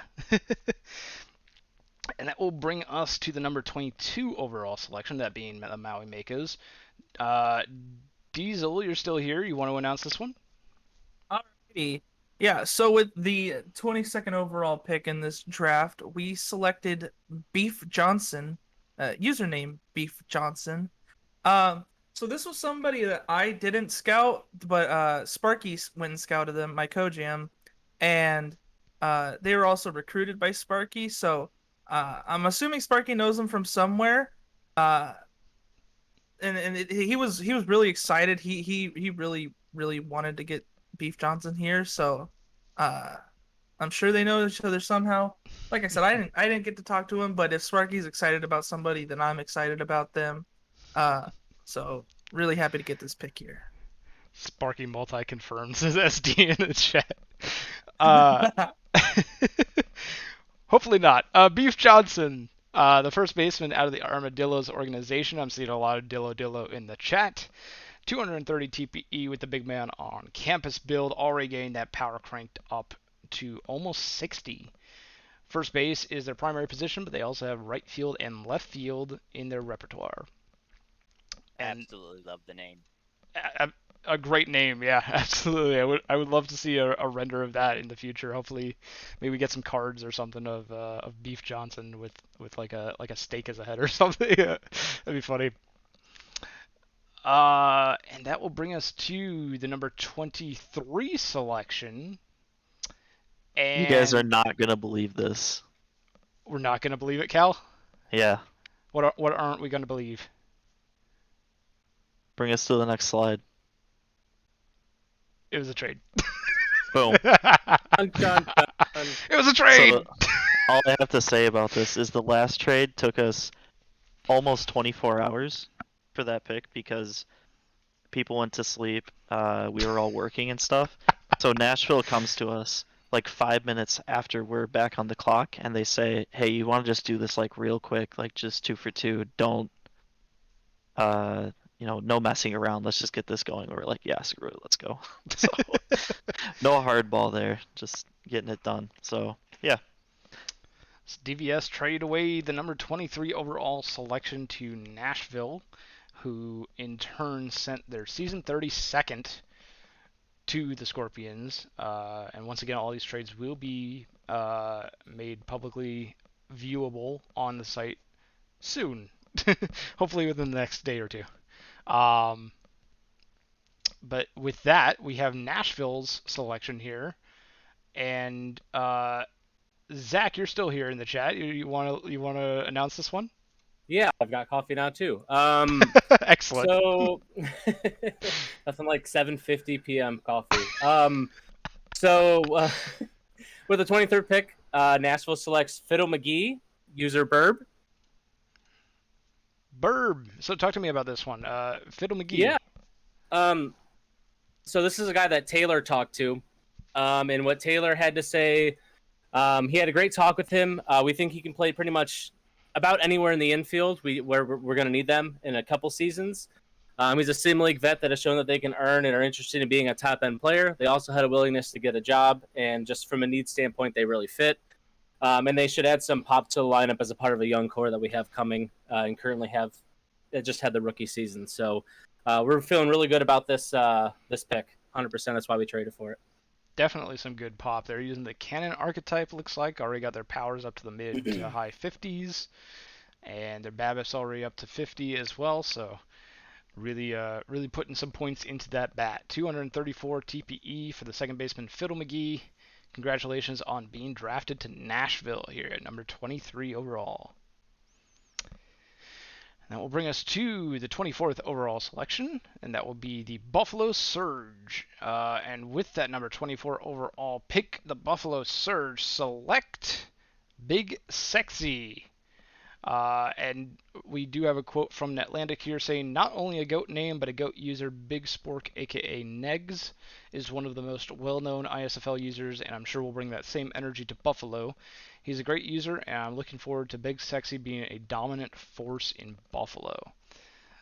And that will bring us to the number 22 overall selection, that being the Maui Makos. Diesel, you're still here. You want to announce this one?
Alrighty. Yeah, so with the 22nd overall pick in this draft, we selected Beef Johnson, username Beef Johnson. So this was somebody that I didn't scout, but Sparky went and scouted them, my co-jam, and they were also recruited by Sparky. So I'm assuming Sparky knows them from somewhere. He was really excited. He really wanted to get Beef Johnson here. So I'm sure they know each other somehow. Like I said, I didn't get to talk to him, but if Sparky's excited about somebody, then I'm excited about them. So really happy to get this pick here.
Sparky multi confirms his SD in the chat. Hopefully not. Beef Johnson, the first baseman out of the Armadillos organization. I'm seeing a lot of Dillo in the chat. 230 TPE with the big man on campus build, already getting that power cranked up to almost 60. First base is their primary position, but they also have right field and left field in their repertoire. And
absolutely love the name.
A great name, yeah, absolutely. I would love to see a render of that in the future. Hopefully, maybe get some cards or something of Beef Johnson with like a steak as a head or something. That'd be funny. And that will bring us to the number 23 selection. And
you guys are not gonna believe this.
We're not gonna believe it, Cal?
Yeah.
What aren't we gonna believe?
Bring us to the next slide.
It was a trade.
Boom.
It was a trade!
So all I have to say about this is the last trade took us almost 24 hours for that pick because people went to sleep. We were all working and stuff. So Nashville comes to us like 5 minutes after we're back on the clock, and they say, "Hey, you want to just do this like real quick, like just 2 for 2? Don't, no messing around. Let's just get this going." We're like, "Yeah, screw it, let's go." So no hardball there, just getting it done. So yeah.
DVS trade away the number 23 overall selection to Nashville, who in turn sent their season 32nd to the Scorpions. And once again, all these trades will be made publicly viewable on the site soon, hopefully within the next day or two. But with that, we have Nashville's selection here, and Zach, you're still here in the chat. You want to announce this one?
Yeah, I've got coffee now too.
Excellent.
So nothing like 7:50 p.m. coffee. So with the 23rd pick, Nashville selects Fiddle McGee, user Burb.
Burb. So talk to me about this one. Fiddle McGee.
Yeah. So this is a guy that Taylor talked to, and what Taylor had to say. He had a great talk with him. We think he can play pretty much about anywhere in the infield where we're going to need them in a couple seasons. He's a sim league vet that has shown that they can earn and are interested in being a top end player. They also had a willingness to get a job, and just from a need standpoint, they really fit. And they should add some pop to the lineup as a part of a young core that we have coming and currently have. It just had the rookie season, so we're feeling really good about this pick. 100%. That's why we traded for it.
Definitely some good pop. They're using the Cannon archetype, looks like. Already got their powers up to the mid to high 50s. And their BABIP's already up to 50 as well. So really putting some points into that bat. 234 TPE for the second baseman, Fiddle McGee. Congratulations on being drafted to Nashville here at number 23 overall. That will bring us to the 24th overall selection, and that will be the Buffalo Surge. And with that number 24 overall pick, the Buffalo Surge select Big Sexy. And we do have a quote from Netlandic here saying, "Not only a GOAT name, but a GOAT user, Big Spork, aka Negs, is one of the most well-known ISFL users, and I'm sure we'll bring that same energy to Buffalo. He's a great user, and I'm looking forward to Big Sexy being a dominant force in Buffalo."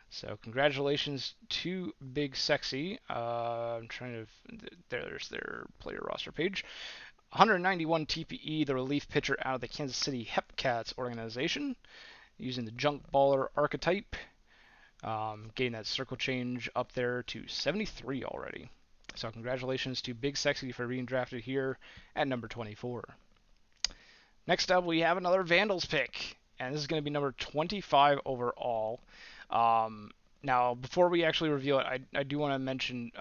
So congratulations to Big Sexy. I'm trying to... There's their player roster page. 191 TPE, the relief pitcher out of the Kansas City Hepcats organization, using the junk baller archetype, getting that circle change up there to 73 already. So congratulations to Big Sexy for being drafted here at number 24. Next up, we have another Vandals pick, and this is going to be number 25 overall. Now, before we actually reveal it, I do want to mention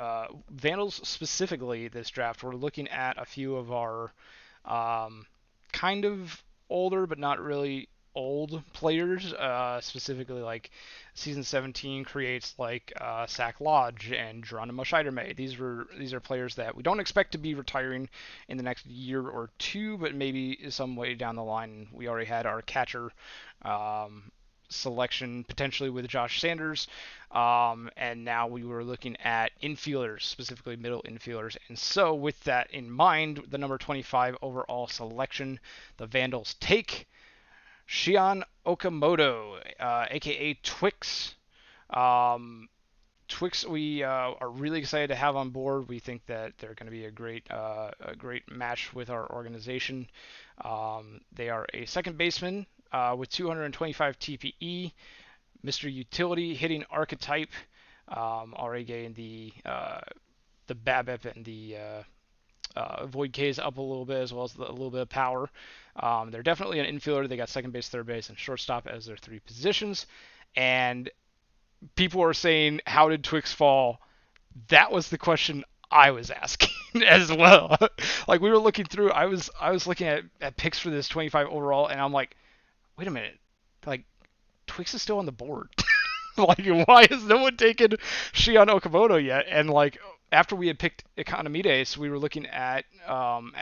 Vandals specifically this draft. We're looking at a few of our kind of older but not really old players, specifically like Season 17 creates like Sack Lodge and Geronimo Scheidermay. These are players that we don't expect to be retiring in the next year or two, but maybe some way down the line. We already had our catcher selection potentially with Josh Sanders, and now we were looking at infielders, specifically middle infielders. And so with that in mind, the number 25 overall selection, the Vandals take Shion Okamoto, aka Twix. Twix, we are really excited to have on board. We think that they're going to be a great match with our organization. They are a second baseman with 225 TPE, Mr. Utility hitting archetype, already getting the BABIP and the Void K's up a little bit, as well as a little bit of power. They're definitely an infielder. They got second base, third base, and shortstop as their three positions. And people are saying, how did Twix fall? That was the question I was asking as well. Like, we were looking through, I was looking at picks for this 25 overall, and I'm like, wait a minute, like, Twix is still on the board. Like, why has no one taken Shion Okamoto yet? And like, after we had picked Economides, we were looking at Okamoto,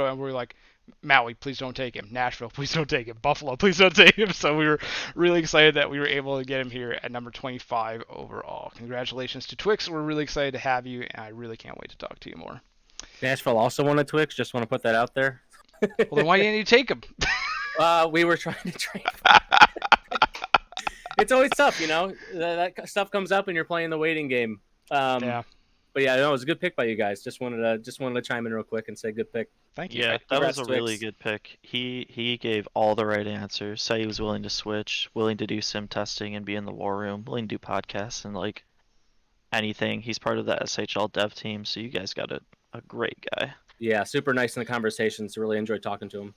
and we were like, Maui, please don't take him. Nashville, please don't take him. Buffalo, please don't take him. So we were really excited that we were able to get him here at number 25 overall. Congratulations to Twix. We're really excited to have you, and I really can't wait to talk to you more.
Nashville also won a Twix. Just want to put that out there.
Well, then why didn't you take him?
We were trying to trade. It's always tough, you know. That stuff comes up, and you're playing the waiting game.
Yeah.
But yeah, no, it was a good pick by you guys. Just wanted to chime in real quick and say good pick.
Thank you.
Yeah, that
Congrats,
was a really
Twix.
good pick. He gave all the right answers. Said he was willing to switch, willing to do sim testing and be in the war room, willing to do podcasts and like anything. He's part of the SHL dev team, so you guys got a great guy.
Yeah, super nice in the conversations. Really enjoyed talking to him.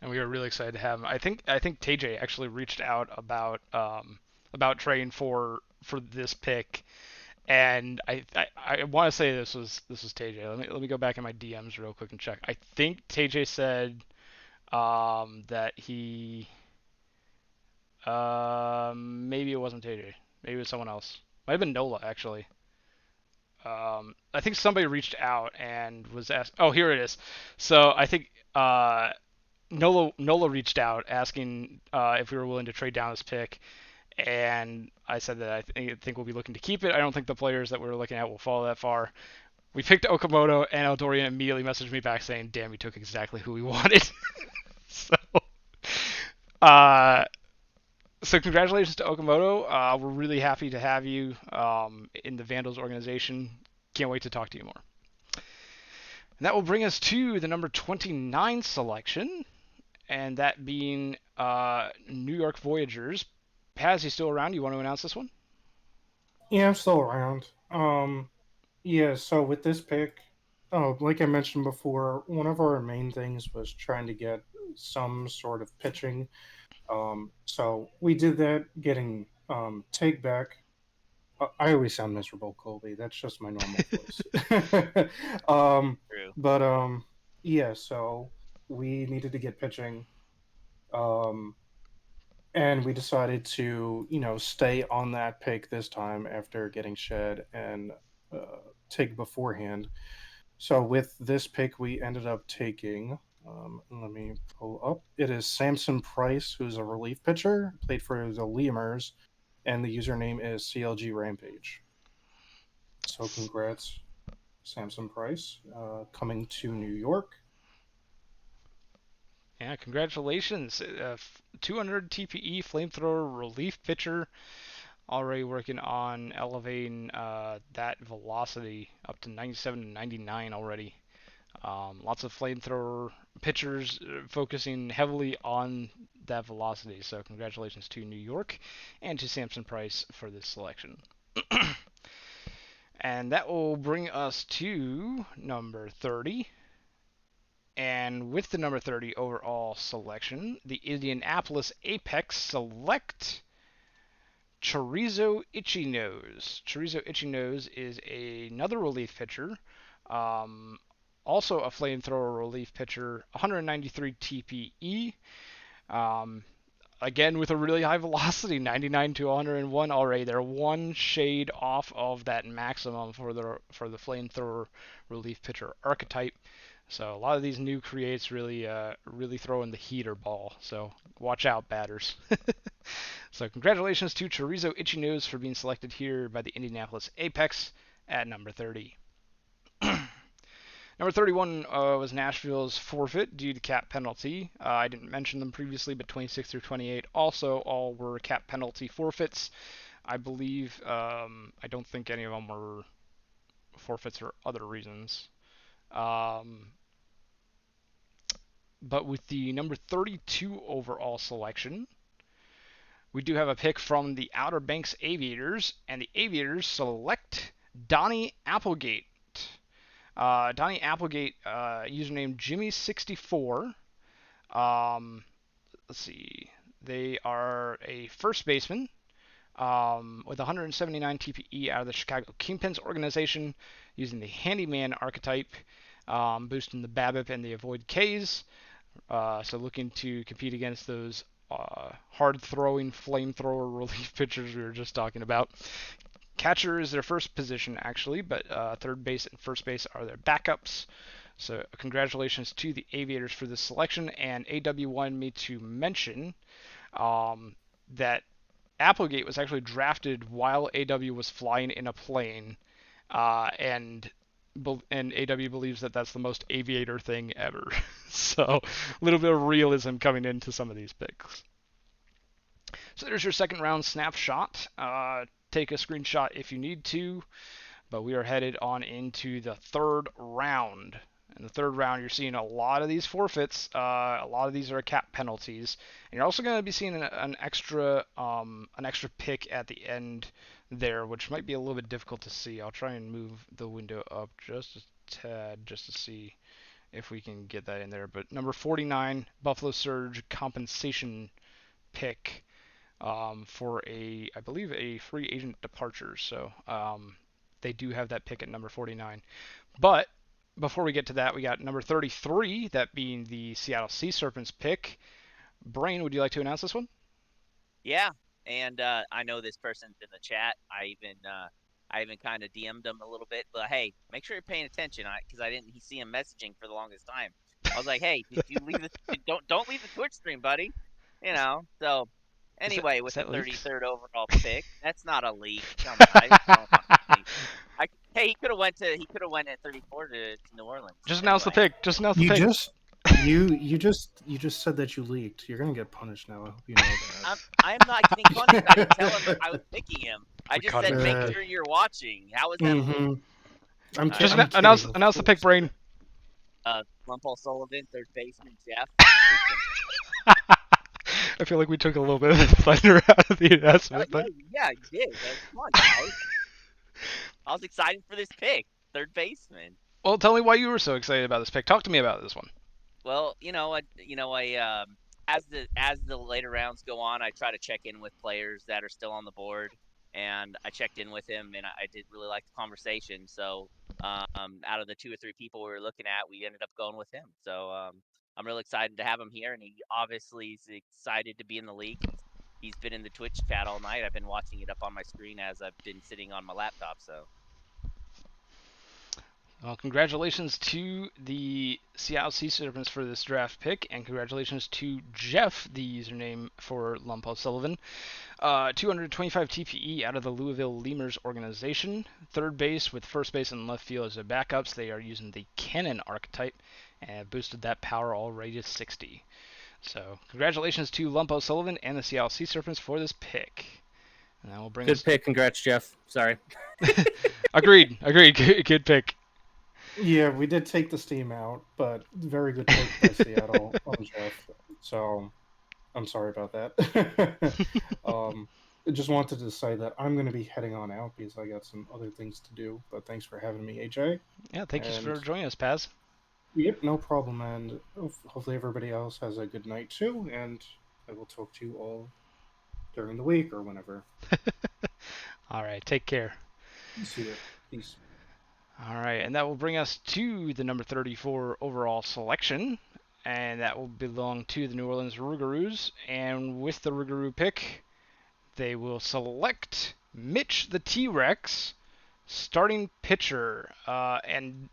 And we were really excited to have him. I think TJ actually reached out about trading for this pick, and I want to say this was TJ. Let me go back in my DMs real quick and check. I think TJ said that he maybe it wasn't TJ, maybe it was someone else. Might have been Nola actually. I think somebody reached out and was asked. Oh, here it is. So I think Nola reached out asking if we were willing to trade down this pick, and I said that I think we'll be looking to keep it. I don't think the players that we were looking at will fall that far. We picked Okamoto, and Eldorian immediately messaged me back saying, "Damn, you took exactly who we wanted." So, so congratulations to Okamoto. We're really happy to have you in the Vandals organization. Can't wait to talk to you more. And that will bring us to the number 29 selection, and that being New York Voyagers. Paz, you still around? You want to announce this one?
Yeah, I'm still around. Yeah, so with this pick, like I mentioned before, one of our main things was trying to get some sort of pitching. So we did that, getting Take Back. I always sound miserable, Colby. That's just my normal voice.
True.
But yeah, so we needed to get pitching. And we decided to, stay on that pick this time after getting Shed and Tig beforehand. So with this pick, we ended up taking. Let me pull up. It is Samson Price, who's a relief pitcher, played for the Lemurs, and the username is CLG Rampage. So congrats, Samson Price, coming to New York.
Yeah, congratulations. 200 TPE flamethrower relief pitcher. Already working on elevating that velocity up to 97 and 99 already. Lots of flamethrower pitchers focusing heavily on that velocity. So congratulations to New York and to Samson Price for this selection. And that will bring us to number 30. And with the number 30 overall selection, the Indianapolis Apex select Chorizo Itchy Nose. Chorizo Itchy Nose is another relief pitcher, also a flamethrower relief pitcher, 193 TPE. Again, with a really high velocity, 99 to 101 already. They're one shade off of that maximum for the flamethrower relief pitcher archetype. So a lot of these new creates really throw in the heater ball. So watch out, batters. So congratulations to Chorizo Itchy Nose for being selected here by the Indianapolis Apex at number 30. Number 31 was Nashville's forfeit due to cap penalty. I didn't mention them previously, but 26 through 28 also all were cap penalty forfeits. I believe, I don't think any of them were forfeits for other reasons. But with the number 32 overall selection, we do have a pick from the Outer Banks Aviators, and the Aviators select Donnie Applegate. Donnie Applegate, username Jimmy64. Let's see. They are a first baseman with 179 TPE out of the Chicago Kingpins organization, using the handyman archetype, boosting the BABIP and the avoid Ks. So looking to compete against those hard-throwing flamethrower relief pitchers we were just talking about. Catcher is their first position, actually, but third base and first base are their backups. So congratulations to the Aviators for this selection. And AW wanted me to mention that Applegate was actually drafted while AW was flying in a plane, and AW believes that that's the most Aviator thing ever. So a little bit of realism coming into some of these picks. So there's your second round snapshot. Take a screenshot if you need to, but we are headed on into the third round. In the third round, you're seeing a lot of these forfeits. A lot of these are cap penalties, and you're also going to be seeing an extra pick at the end there, which might be a little bit difficult to see. I'll try and move the window up just a tad just to see if we can get that in there. But number 49, Buffalo Surge compensation pick for I believe, a free agent departure. So they do have that pick at number 49. But before we get to that, we got number 33, that being the Seattle Sea Serpents pick. Brain, would you like to announce this one?
Yeah, and I know this person's in the chat. I even kind of DM'd him a little bit, but hey, make sure you're paying attention, because I didn't see him messaging for the longest time. I was like, hey, did you leave don't leave the Twitch stream, buddy. So anyway, with the 33rd overall pick, that's not a leak. Come on, hey, he could have went at 34 to New Orleans.
Just announce the pick. Just announce the pick.
You just said that you leaked. You're gonna get punished now. I hope you know that.
I'm not getting punished. I didn't tell him I was picking him. I just said make sure you're watching. How is that?
Mm-hmm.
Just announce the pick, Brain.
Lumpal Sullivan, third baseman, Jeff.
I feel like we took a little bit of the thunder out of the announcement.
Yeah, you did. Come on, guys. I was excited for this pick, third baseman.
Well, tell me why you were so excited about this pick. Talk to me about this one.
Well, as the later rounds go on, I try to check in with players that are still on the board, and I checked in with him, and I did really like the conversation. So, out of the 2 or 3 people we were looking at, we ended up going with him. So, I'm really excited to have him here, and he obviously is excited to be in the league. He's been in the Twitch chat all night. I've been watching it up on my screen as I've been sitting on my laptop. So.
Well, congratulations to the Seattle Sea Serpents for this draft pick, and congratulations to Jeff, the username for Lumpal Sullivan. 225 TPE out of the Louisville Lemurs organization. Third base with first base and left field as their backups. They are using the Cannon archetype and have boosted that power already to 60. So, congratulations to Lumpal Sullivan and the Seattle Sea Serpents for this pick. And that will bring
Good pick. Congrats, Jeff. Sorry.
Agreed. Good pick.
Yeah, we did take the steam out, but very good pick by Seattle on Jeff. So I'm sorry about that. I just wanted to say that I'm going to be heading on out because I got some other things to do. But thanks for having me, AJ.
Yeah, thank you for joining us, Paz.
Yep, no problem. And hopefully everybody else has a good night too. And I will talk to you all during the week or whenever.
All right, take care.
See you. Peace.
All right, and that will bring us to the number 34 overall selection, and that will belong to the New Orleans Rougarous. And with the Rougarou pick, they will select Mitch the T-Rex, starting pitcher. And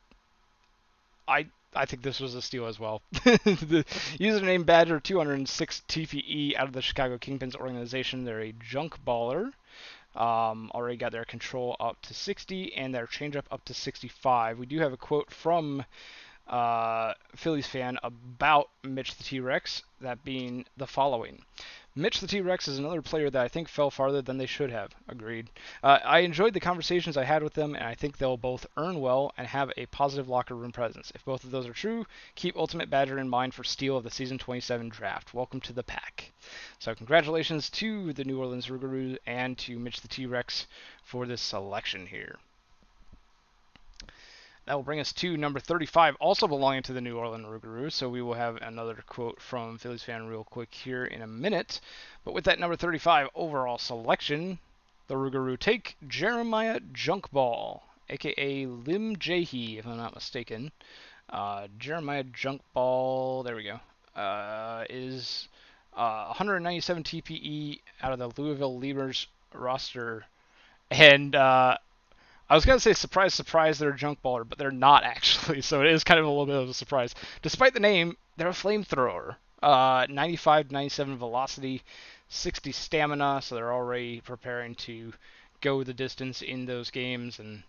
I think this was a steal as well. The username Badger 206 TPE out of the Chicago Kingpins organization. They're a junk baller. Already got their control up to 60 and their changeup up to 65. We do have a quote from Phillies fan about Mitch the T-Rex, that being the following. Mitch the T-Rex is another player that I think fell farther than they should have. Agreed. I enjoyed the conversations I had with them, and I think they'll both earn well and have a positive locker room presence. If both of those are true, keep Ultimate Badger in mind for steal of the Season 27 draft. Welcome to the pack. So congratulations to the New Orleans Rougarous and to Mitch the T-Rex for this selection here. That will bring us to number 35, also belonging to the New Orleans Rougarous. So we will have another quote from Phillies fan real quick here in a minute. But with that number 35 overall selection, the Rougarous take Jeremiah Junkball, a.k.a. Lim Jahi, if I'm not mistaken. Jeremiah Junkball, there we go, is 197 TPE out of the Louisville Lemurs roster. And I was gonna say surprise, surprise, they're a junk baller, but they're not actually. So it is kind of a little bit of a surprise. Despite the name, they're a flamethrower. 95 97 velocity, 60 stamina, so they're already preparing to go the distance in those games and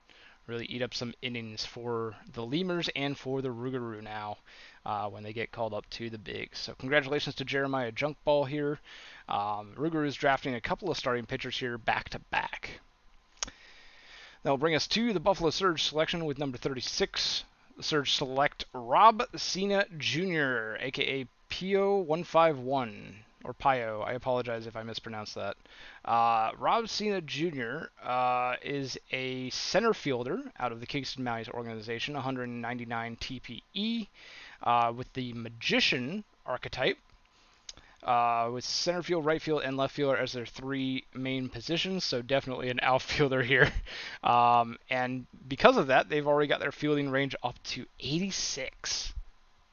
really eat up some innings for the Lemurs and for the Rougarou now when they get called up to the bigs. So congratulations to Jeremiah Junkball here. Rougarou is drafting a couple of starting pitchers here back to back. That will bring us to the Buffalo Surge selection with number 36. The Surge select Rob Cena Jr., aka Pio151, or Pio. I apologize if I mispronounced that. Rob Cena Jr. Is a center fielder out of the Kingston Mounties organization, 199 TPE, with the Magician archetype. With center field, right field, and left fielder as their three main positions, so definitely an outfielder here. And because of that, they've already got their fielding range up to 86.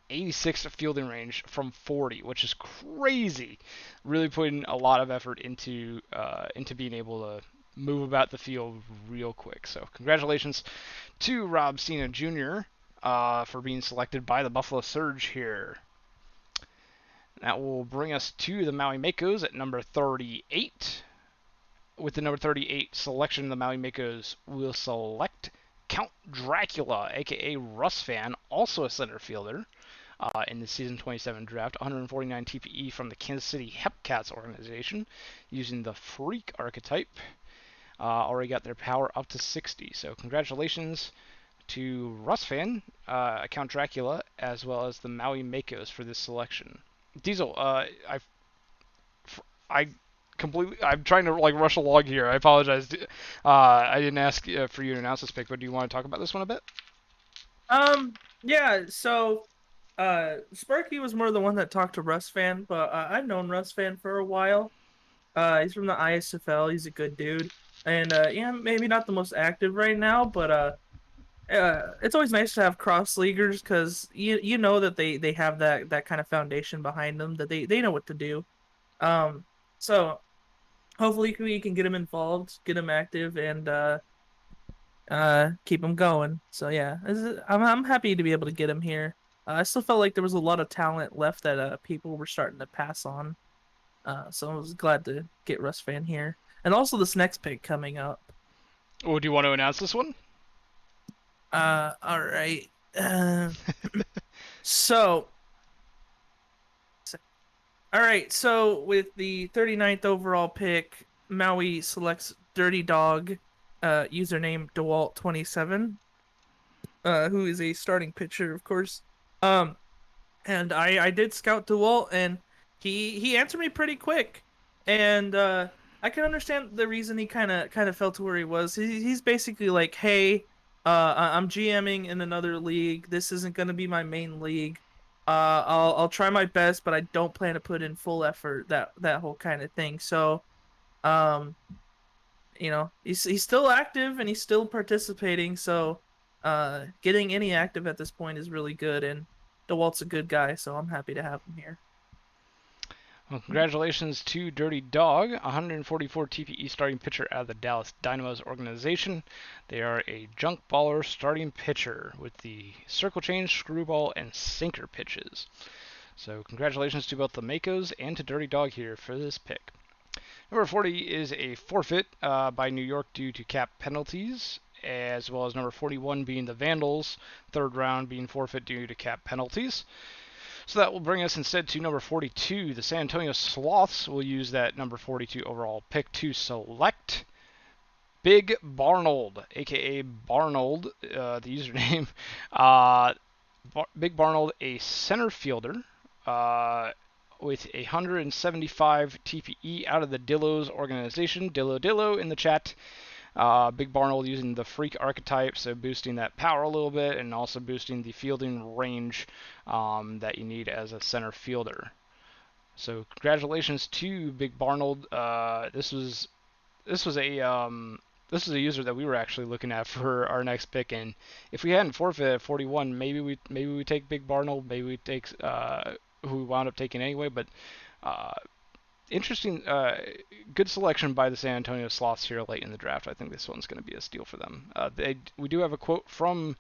86 fielding range from 40, which is crazy. Really putting a lot of effort into being able to move about the field real quick. So congratulations to Rob Cena Jr. For being selected by the Buffalo Surge here. That will bring us to the Maui Makos at number 38. With the number 38 selection, the Maui Makos will select Count Dracula, aka Russ Fan, also a center fielder in the Season 27 draft, 149 TPE from the Kansas City Hepcats organization, using the Freak archetype. Already got their power up to 60, so congratulations to Russ Fan, Count Dracula, as well as the Maui Makos for this selection. Diesel, I'm trying to rush along here. I apologize. I didn't ask for you to announce this pick, but do you want to talk about this one a bit?
Yeah. So, Sparky was more the one that talked to Russ Fan, but I've known Russ Fan for a while. He's from the ISFL. He's a good dude, and yeah, maybe not the most active right now, but it's always nice to have cross leaguers because you know that they have that kind of foundation behind them, that they know what to do. So hopefully we can get him involved, get him active, and keep him going. So yeah, I'm happy to be able to get him here. I still felt like there was a lot of talent left that people were starting to pass on. So I was glad to get Russ Fan here, and also this next pick coming up.
Oh, do you want to announce this one?
All right. So, all right. So with the 39th overall pick, Maui selects Dirty Dog, username DeWalt27, who is a starting pitcher, of course. And I did scout DeWalt, and he answered me pretty quick, and I can understand the reason he kind of fell to where he was. He's basically like, hey. I'm GMing in another league. This isn't going to be my main league. I'll try my best, but I don't plan to put in full effort. That whole kind of thing. So, he's still active and he's still participating. So, getting any active at this point is really good. And DeWalt's a good guy, so I'm happy to have him here.
Well, congratulations to Dirty Dog, 144 TPE starting pitcher out of the Dallas Dynamos organization. They are a junk baller starting pitcher with the circle change, screwball, and sinker pitches. So congratulations to both the Makos and to Dirty Dog here for this pick. Number 40 is a forfeit by New York due to cap penalties, as well as number 41 being the Vandals, third round being forfeit due to cap penalties. So that will bring us instead to number 42. The San Antonio Sloths will use that number 42 overall pick to select Big Barnold, aka Barnold, the username. Big Barnold, a center fielder with 175 TPE out of the Dillos organization. Dillo in the chat. Big Barnold using the Freak archetype, so boosting that power a little bit and also boosting the fielding range that you need as a center fielder. So congratulations to Big Barnold. This was a user that we were actually looking at for our next pick, and if we hadn't forfeited at 41, maybe we take Big Barnold, maybe we take who we wound up taking anyway, but interesting, good selection by the San Antonio Sloths here late in the draft. I think this one's going to be a steal for them. We do have a quote from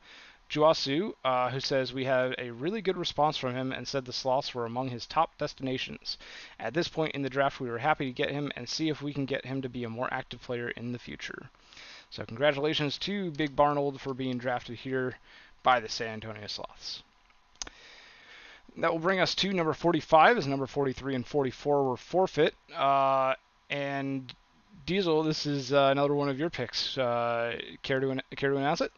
Juasu, who says, "We had a really good response from him and said the Sloths were among his top destinations. At this point in the draft, we were happy to get him and see if we can get him to be a more active player in the future." So congratulations to Big Barnold for being drafted here by the San Antonio Sloths. That will bring us to number 45, as number 43 and 44 were forfeit. And Diesel, this is another one of your picks. Care to announce it?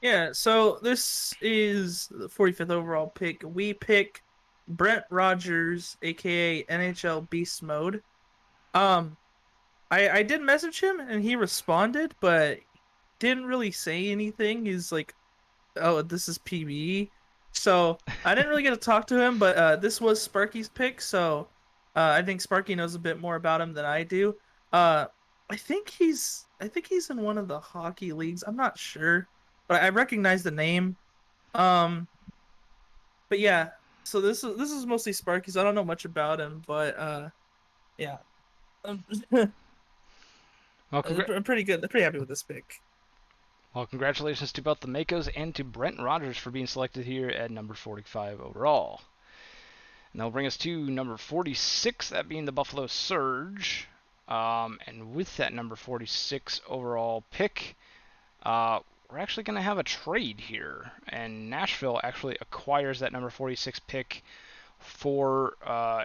Yeah, so this is the 45th overall pick. We pick Brent Rogers, aka NHL Beast Mode. I did message him and he responded, but didn't really say anything. He's like, "Oh, this is PBE." So I didn't really get to talk to him, but this was Sparky's pick, so I think Sparky knows a bit more about him than I do. I think he's in one of the hockey leagues. I'm not sure, but I recognize the name. But yeah, so this is mostly Sparky's. I don't know much about him, but yeah.
Well,
I'm pretty good. I'm pretty happy with this pick.
Well, congratulations to both the Makos and to Brent Rogers for being selected here at number 45 overall. And that'll bring us to number 46, that being the Buffalo Surge. And with that number 46 overall pick, we're actually going to have a trade here. And Nashville actually acquires that number 46 pick for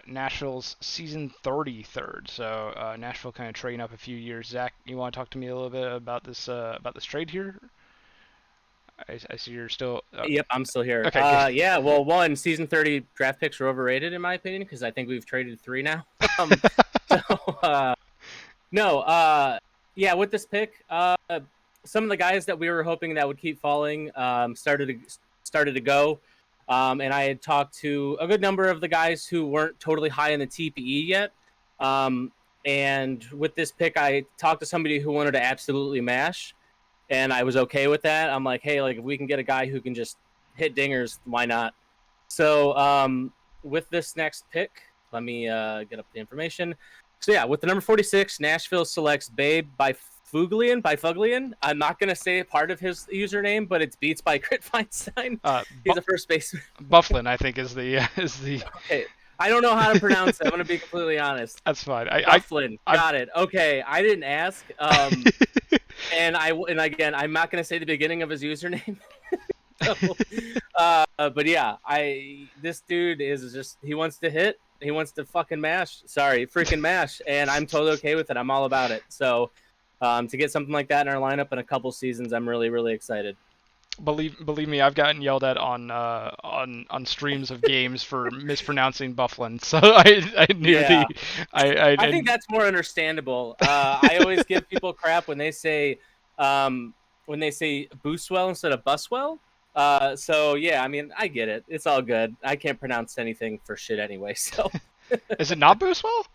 Nashville's season 33rd. So Nashville kind of trading up a few years. Zach, you want to talk to me a little bit about this trade here? I see you're still.
Yep, I'm still here.
Okay.
Yeah, well, one, season 30 draft picks are overrated in my opinion because I think we've traded 3 now. Yeah, with this pick, some of the guys that we were hoping that would keep falling started to go. And I had talked to a good number of the guys who weren't totally high in the TPE yet. And with this pick, I talked to somebody who wanted to absolutely mash, and I was okay with that. I'm like, hey, like if we can get a guy who can just hit dingers, why not? So with this next pick, let me get up the information. So yeah, with the number 46, Nashville selects Babe by Fuglian. I'm not gonna say part of his username, but it's Beats by Crit Feinstein. He's a first baseman.
Bufflin, I think, is the
Okay. I don't know how to pronounce it. I'm gonna be completely honest.
That's fine.
Bufflin. Got it. Okay, I didn't ask. And again, I'm not gonna say the beginning of his username. So, but yeah, this dude is just, he wants to hit. He wants to fucking mash. Sorry, freaking mash. And I'm totally okay with it. I'm all about it. So to get something like that in our lineup in a couple seasons, I'm really, really excited.
Believe me, I've gotten yelled at on streams of games for mispronouncing Bufflin, so I knew
Yeah.
I
think that's more understandable. I always give people crap when they say Booswell instead of Buswell. So yeah, I mean, I get it. It's all good. I can't pronounce anything for shit anyway. So
Is it not Booswell?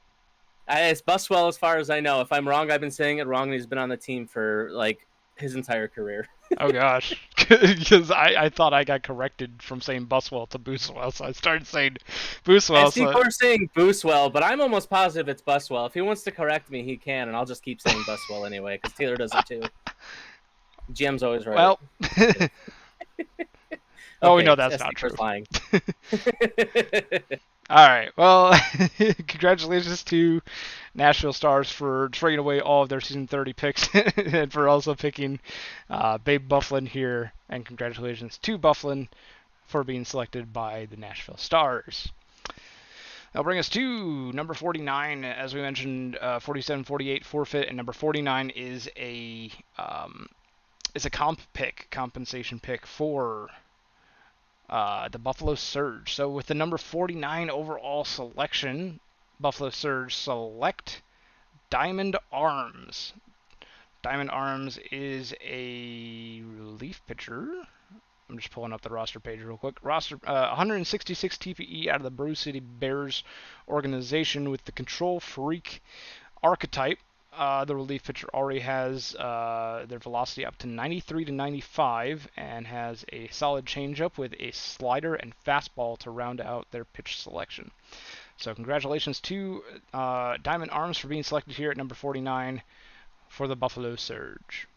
It's Buswell as far as I know. If I'm wrong, I've been saying it wrong, and he's been on the team for like his entire career.
Oh gosh, because I thought I got corrected from saying Buswell to Booswell, so I started saying Booswell.
People are saying Booswell, but I'm almost positive it's Buswell. If he wants to correct me, he can, and I'll just keep saying Buswell anyway, because Taylor does it too. GM's always right.
Well, oh, we know that's not true.
Lying.
All right. Well, congratulations to Nashville Stars for trading away all of their season 30 picks and for also picking Babe Bufflin here. And congratulations to Bufflin for being selected by the Nashville Stars. That'll bring us to number 49. As we mentioned, 47, 48 forfeit, and number 49 is a compensation pick for the Buffalo Surge. So with the number 49 overall selection, Buffalo Surge select Diamond Arms. Diamond Arms is a relief pitcher. I'm just pulling up the roster page real quick. 166 TPE out of the Brew City Bears organization with the control freak archetype. The relief pitcher already has their velocity up to 93 to 95 and has a solid changeup with a slider and fastball to round out their pitch selection. So congratulations to Diamond Arms for being selected here at number 49 for the Buffalo Surge.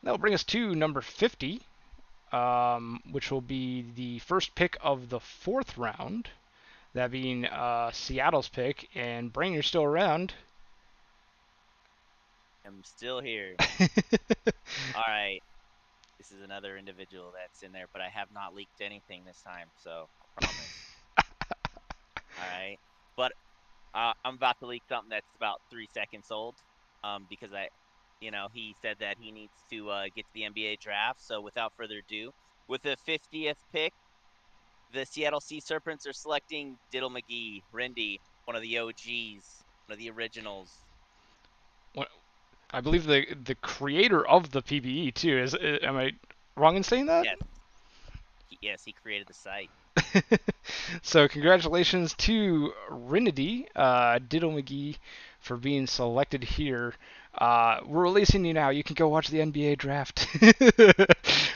That will bring us to number 50, which will be the first pick of the 4th round. That being Seattle's pick. And Brain, you're still around.
I'm still here. All right. This is another individual that's in there, but I have not leaked anything this time, so I promise. All right. But I'm about to leak something that's about 3 seconds old, because he said that he needs to get to the NBA draft. So without further ado, with the 50th pick, the Seattle Sea Serpents are selecting Diddle McGee, Rindy, one of the OGs, one of the originals.
I believe the creator of the PBE too. Am I wrong in saying that?
Yes, he created the site.
So congratulations to Rinity, Diddle McGee, for being selected here. We're releasing you now. You can go watch the NBA draft.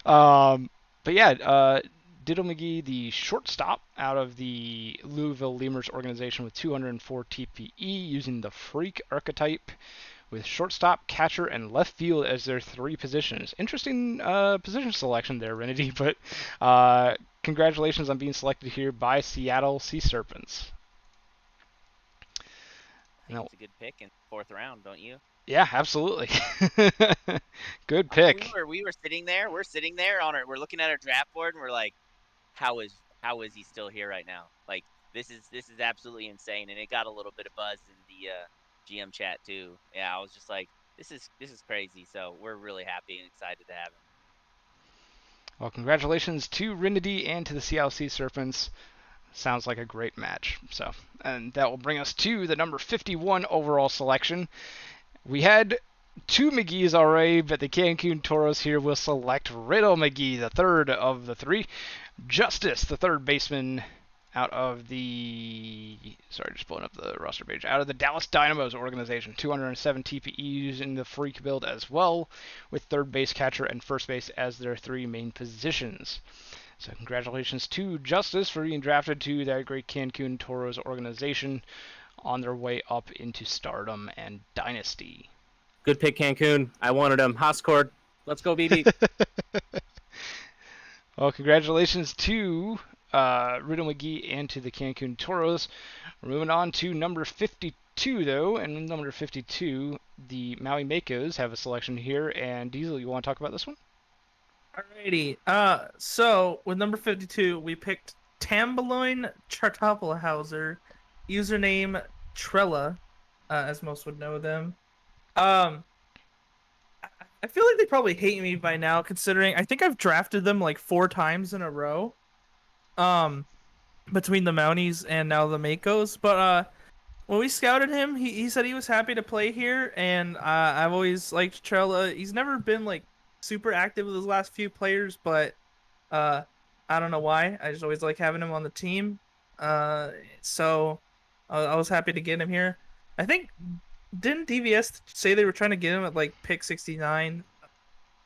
But yeah, Diddle McGee, the shortstop out of the Louisville Lemurs organization with 204 TPE, using the Freak archetype, with shortstop, catcher, and left field as their 3 positions. Interesting position selection there, Renity, but congratulations on being selected here by Seattle Sea Serpents.
I think it's a good pick in the 4th round, don't you?
Yeah, absolutely. Good pick.
We were sitting there. We're sitting there we're looking at our draft board, and we're like, how is he still here right now? Like, this is absolutely insane. And it got a little bit of buzz in the GM chat too. Yeah, I was just like, this is crazy. So we're really happy and excited to have him.
Well, congratulations to Rinity and to the Seattle Sea Serpents. Sounds like a great match. So, and that will bring us to the number 51 overall selection. We had 2 McGee's already, but the Cancun Toros here will select Riddle McGee, the 3rd of the 3. Justice, the 3rd baseman out of the... Sorry, just pulling up the roster page. Out of the Dallas Dynamos organization. 207 TPEs in the Freak build as well, with 3rd base, catcher, and 1st base as their 3 main positions. So congratulations to Justice for being drafted to that great Cancun Toros organization on their way up into stardom and dynasty.
Good pick, Cancun. I wanted him. Hoscord. Let's go, BB.
Well, congratulations to Riddle McGee and to the Cancun Toros. We're moving on to number 52, though, and number 52, the Maui Makos have a selection here. And Diesel, you want to talk about this one?
Alrighty. So with number 52, we picked Tambaloin Chartoppelhauser, username Trella, as most would know them. I feel like they probably hate me by now, considering I think I've drafted them like 4 times in a row. Between the Mounties and now the Makos. But when we scouted him, he said he was happy to play here, and I've always liked Trella. He's never been like super active with his last few players, but I don't know why. I just always like having him on the team. So I was happy to get him here. I think, didn't DVS say they were trying to get him at like pick 69?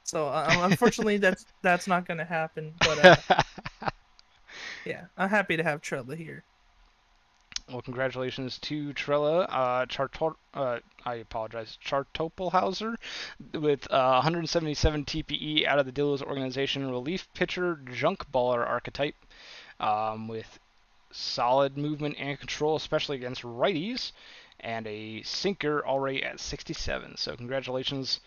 So unfortunately, that's not going to happen. But yeah, I'm happy to have Trella here.
Well, congratulations to Trella. I apologize. Chartoppelhauser with 177 TPE out of the Dillos organization. Relief pitcher, junk baller archetype, with solid movement and control, especially against righties, and a sinker already at 67. So congratulations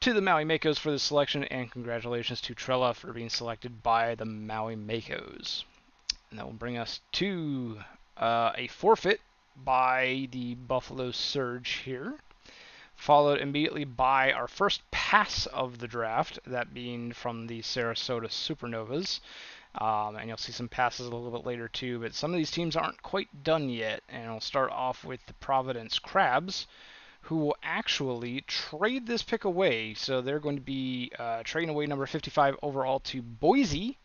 to the Maui Makos for this selection, and congratulations to Trella for being selected by the Maui Makos. And that will bring us to a forfeit by the Buffalo Surge here, followed immediately by our first pass of the draft, that being from the Sarasota Supernovas. And you'll see some passes a little bit later too, but some of these teams aren't quite done yet. And I'll start off with the Providence Crabs, who will actually trade this pick away. So they're going to be trading away number 55 overall to Boise,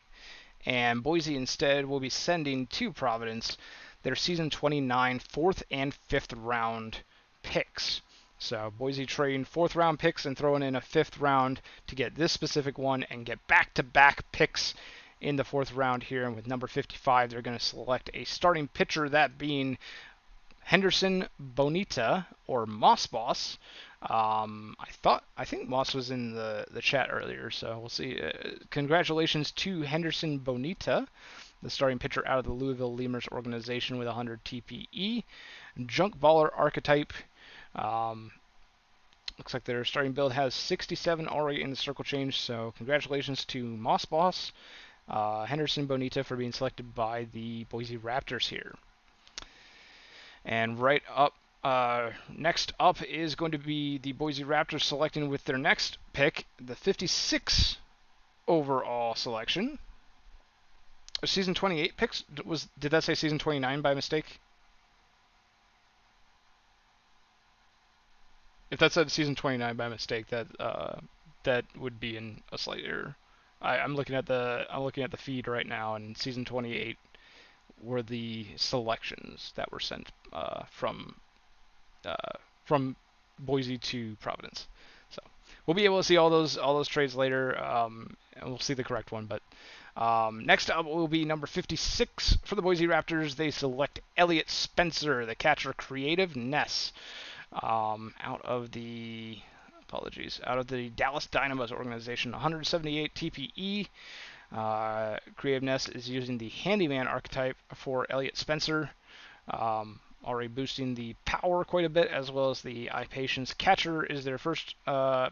and Boise instead will be sending to Providence their season 29 4th and 5th round picks. So Boise trading 4th round picks and throwing in a 5th round to get this specific one and get back-to-back picks in the 4th round here. And with number 55, they're going to select a starting pitcher, that being Henderson Bonita, or Moss Boss. I think Moss was in the chat earlier, so we'll see. Congratulations to Henderson Bonita, the starting pitcher out of the Louisville Lemurs organization with 100 TPE. Junk Baller archetype. Looks like their starting build has 67 already in the circle change, so congratulations to Moss Boss, Henderson Bonita, for being selected by the Boise Raptors here. And right up, next up is going to be the Boise Raptors selecting with their next pick, the 56 overall selection. Season 28 picks? Did that say season 29 by mistake? If that said season 29 by mistake, that would be in a slight error. I'm looking at the feed right now, and season 28 were the selections that were sent from Boise to Providence. So we'll be able to see all those trades later, and we'll see the correct one. But next up will be number 56 for the Boise Raptors. They select Elliot Spencer, the catcher, creative Ness, out of the Dallas Dynamos organization, 178 TPE. Creative Ness is using the handyman archetype for Elliot Spencer, already boosting the power quite a bit, as well as the eye patience. Catcher is their first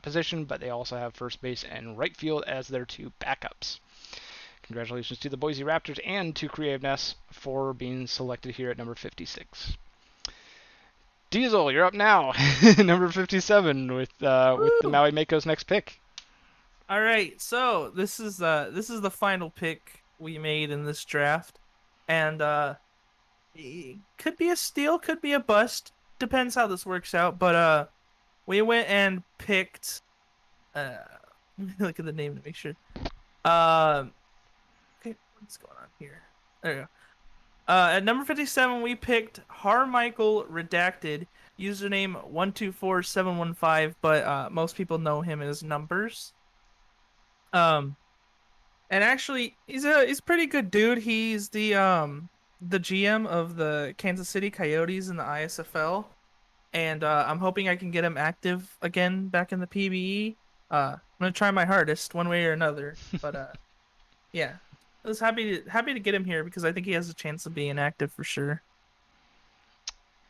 position, but they also have first base and right field as their 2 backups. Congratulations to the Boise Raptors and to Creative Ness for being selected here at number 56. Diesel, you're up now, number 57, with the Maui Mako's next pick.
All right, so this is the final pick we made in this draft, and it could be a steal, could be a bust, depends how this works out. But we went and picked. Let me look at the name to make sure. Okay, what's going on here? There we go. At number 57, we picked Harmichael Redacted, username 124715, but most people know him as Numbers. And actually, he's a pretty good dude. He's the GM of the Kansas City Coyotes in the ISFL, and I'm hoping I can get him active again back in the PBE. I'm gonna try my hardest, one way or another. But yeah. I was happy to get him here because I think he has a chance of being active for sure.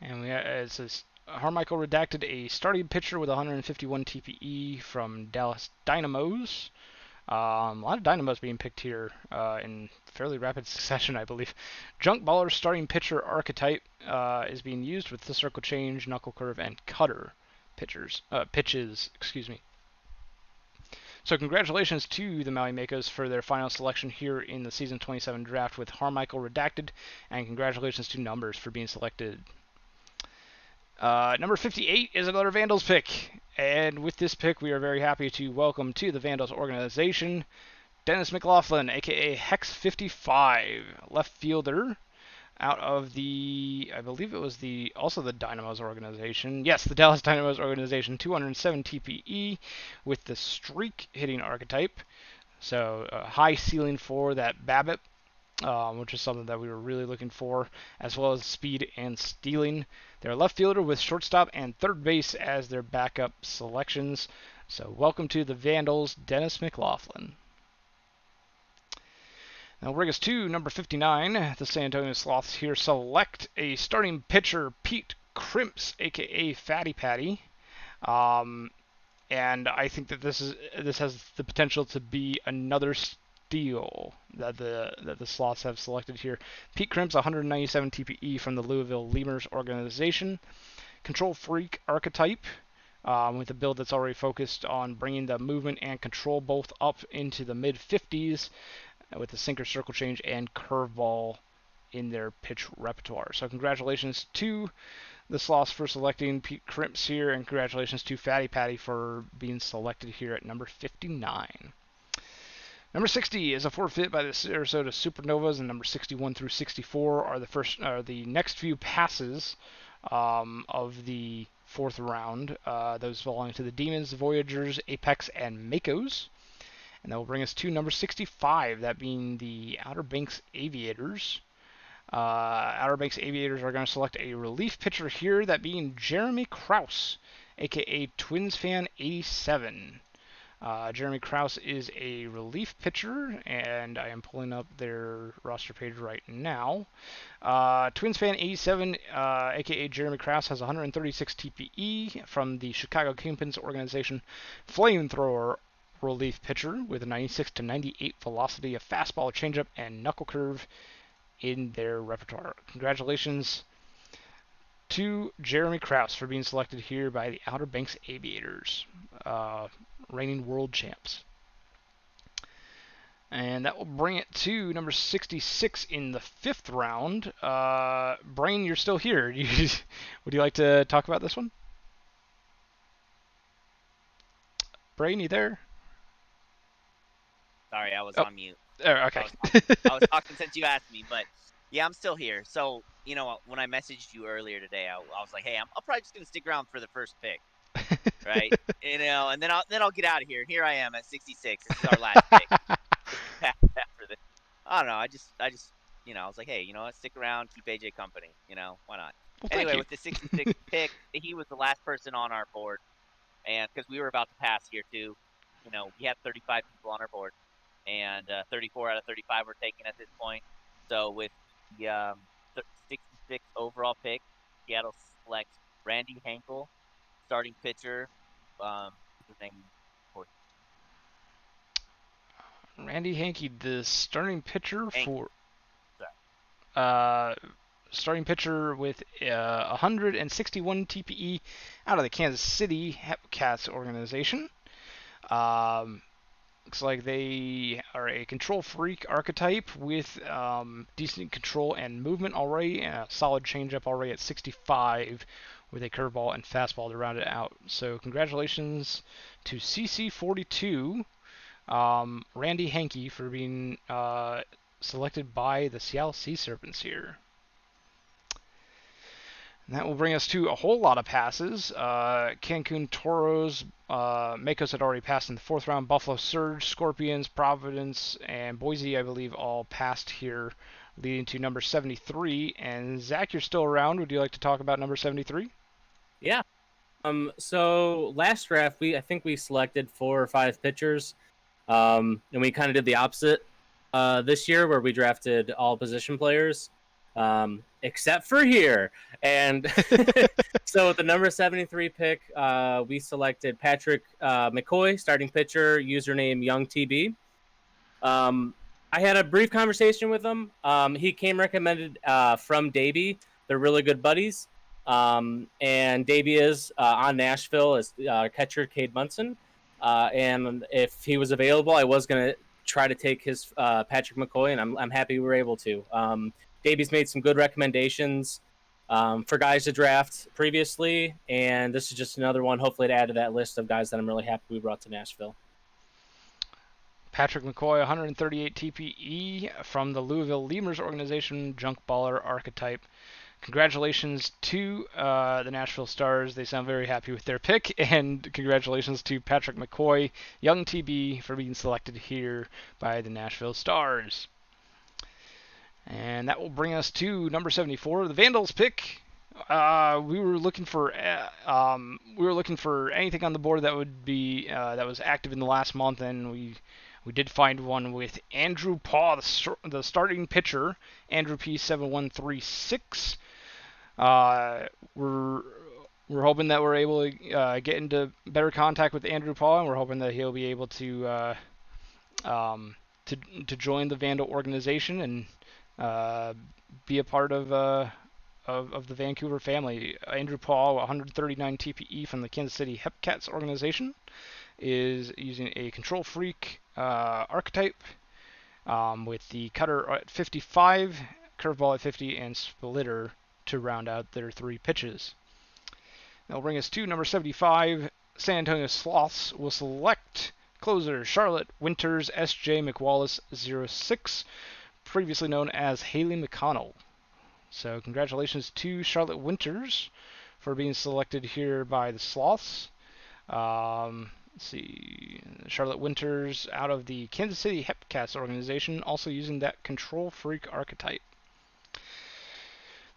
And it says Harmichael Redacted, a starting pitcher with 151 TPE from Dallas Dynamos. A lot of Dynamos being picked here in fairly rapid succession, I believe. Junk Baller starting pitcher archetype is being used with the circle change, knuckle curve, and cutter pitches. So congratulations to the Maui Makos for their final selection here in the Season 27 draft with Harmichael Redacted, and congratulations to Numbers for being selected. Number 58 is another Vandals pick, and with this pick we are very happy to welcome to the Vandals organization Dennis McLaughlin, aka Hex55, left fielder, out of the, I believe it was also the Dynamos organization. Yes, the Dallas Dynamos organization, 207 TPE with the streak hitting archetype. So a high ceiling for that BABIP, which is something that we were really looking for, as well as speed and stealing. They're a left fielder with shortstop and third base as their backup selections. So welcome to the Vandals, Dennis McLaughlin. Now bring us to number 59. The San Antonio Sloths here select a starting pitcher, Pete Crimps, aka Fatty Patty. And I think that this has the potential to be another steal that the Sloths have selected here. Pete Crimps, 197 TPE from the Louisville Lemurs organization. Control freak archetype, with a build that's already focused on bringing the movement and control both up into the mid-50s, with the sinker, circle change, and curveball in their pitch repertoire. So congratulations to the Sloths for selecting Pete Crimps here, and congratulations to Fatty Patty for being selected here at number 59. Number 60 is a forfeit by the Sarasota Supernovas, and number 61 through 64 are the next few passes of the 4th round. Those belong to the Demons, Voyagers, Apex, and Makos. And that will bring us to number 65, that being the Outer Banks Aviators. Outer Banks Aviators are going to select a relief pitcher here, that being Jeremy Krause, aka Twins Fan 87. Jeremy Krause is a relief pitcher, and I am pulling up their roster page right now. Twins Fan 87, aka Jeremy Krause, has 136 TPE from the Chicago Kingpins organization. Flamethrower relief pitcher with a 96 to 98 velocity, a fastball, changeup, and knuckle curve in their repertoire. Congratulations to Jeremy Krause for being selected here by the Outer Banks Aviators, reigning world champs. And that will bring it to number 66 in the 5th round. Brain, you're still here. Would you like to talk about this one? Brain, you there?
Sorry, I was on mute.
Okay.
I was talking since you asked me, but yeah, I'm still here. So, when I messaged you earlier today, I was like, hey, I'll probably just going to stick around for the first pick. Right? And then I'll get out of here. And here I am at 66. This is our last pick. After this. I don't know. I just I was like, hey, you know what? Stick around, keep AJ company. Why not?
Well,
anyway, with the 66th pick, he was the last person on our board, and because we were about to pass here too, we had 35 people on our board, and 34 out of 35 were taken at this point. So with the 66th overall pick, Seattle selects Randy Hankel, starting pitcher. His name,
Randy Hankey, the starting pitcher
Hankey.
starting pitcher with 161 TPE out of the Kansas City Hepcats organization. Looks like they are a control freak archetype with decent control and movement already, and a solid changeup already at 65 with a curveball and fastball to round it out. So congratulations to CC42, Randy Hankey, for being selected by the Seattle Sea Serpents here. And that will bring us to a whole lot of passes. Cancun Toros, Makos had already passed in the 4th round. Buffalo Surge, Scorpions, Providence, and Boise, I believe, all passed here, leading to number 73. And Zach, you're still around. Would you like to talk about number 73?
Yeah. So last draft, I think we selected 4 or 5 pitchers, and we kind of did the opposite this year, where we drafted all position players, except for here. And so with the number 73 pick, we selected Patrick McCoy, starting pitcher, username YoungTB. I had a brief conversation with him. He came recommended from Davey. They're really good buddies. And Davey is on Nashville as catcher Cade Munson. And if he was available, I was going to try to take his Patrick McCoy, and I'm happy we were able to. Davey's made some good recommendations for guys to draft previously, and this is just another one, hopefully, to add to that list of guys that I'm really happy we brought to Nashville.
Patrick McCoy, 138 TPE from the Louisville Lemurs organization, junk baller archetype. Congratulations to the Nashville Stars. They sound very happy with their pick, and congratulations to Patrick McCoy, young TB, for being selected here by the Nashville Stars. And that will bring us to number 74, the Vandals pick. We were looking for anything on the board that would be that was active in the last month, and we did find one with Andrew Paw, the starting pitcher, Andrew P7136. We're hoping that we're able to get into better contact with Andrew Paw, and we're hoping that he'll be able to join the Vandal organization and be a part of the Vancouver family. Andrew Paul, 139 TPE from the Kansas City Hepcats organization, is using a control freak archetype with the cutter at 55, curveball at 50, and splitter to round out their 3 pitches. That'll bring us to number 75. San Antonio Sloths will select closer Charlotte Winters, S.J. McWallace 06, previously known as Haley McConnell. So congratulations to Charlotte Winters for being selected here by the Sloths. let's see, Charlotte Winters out of the Kansas City Hepcats organization, also using that Control Freak archetype.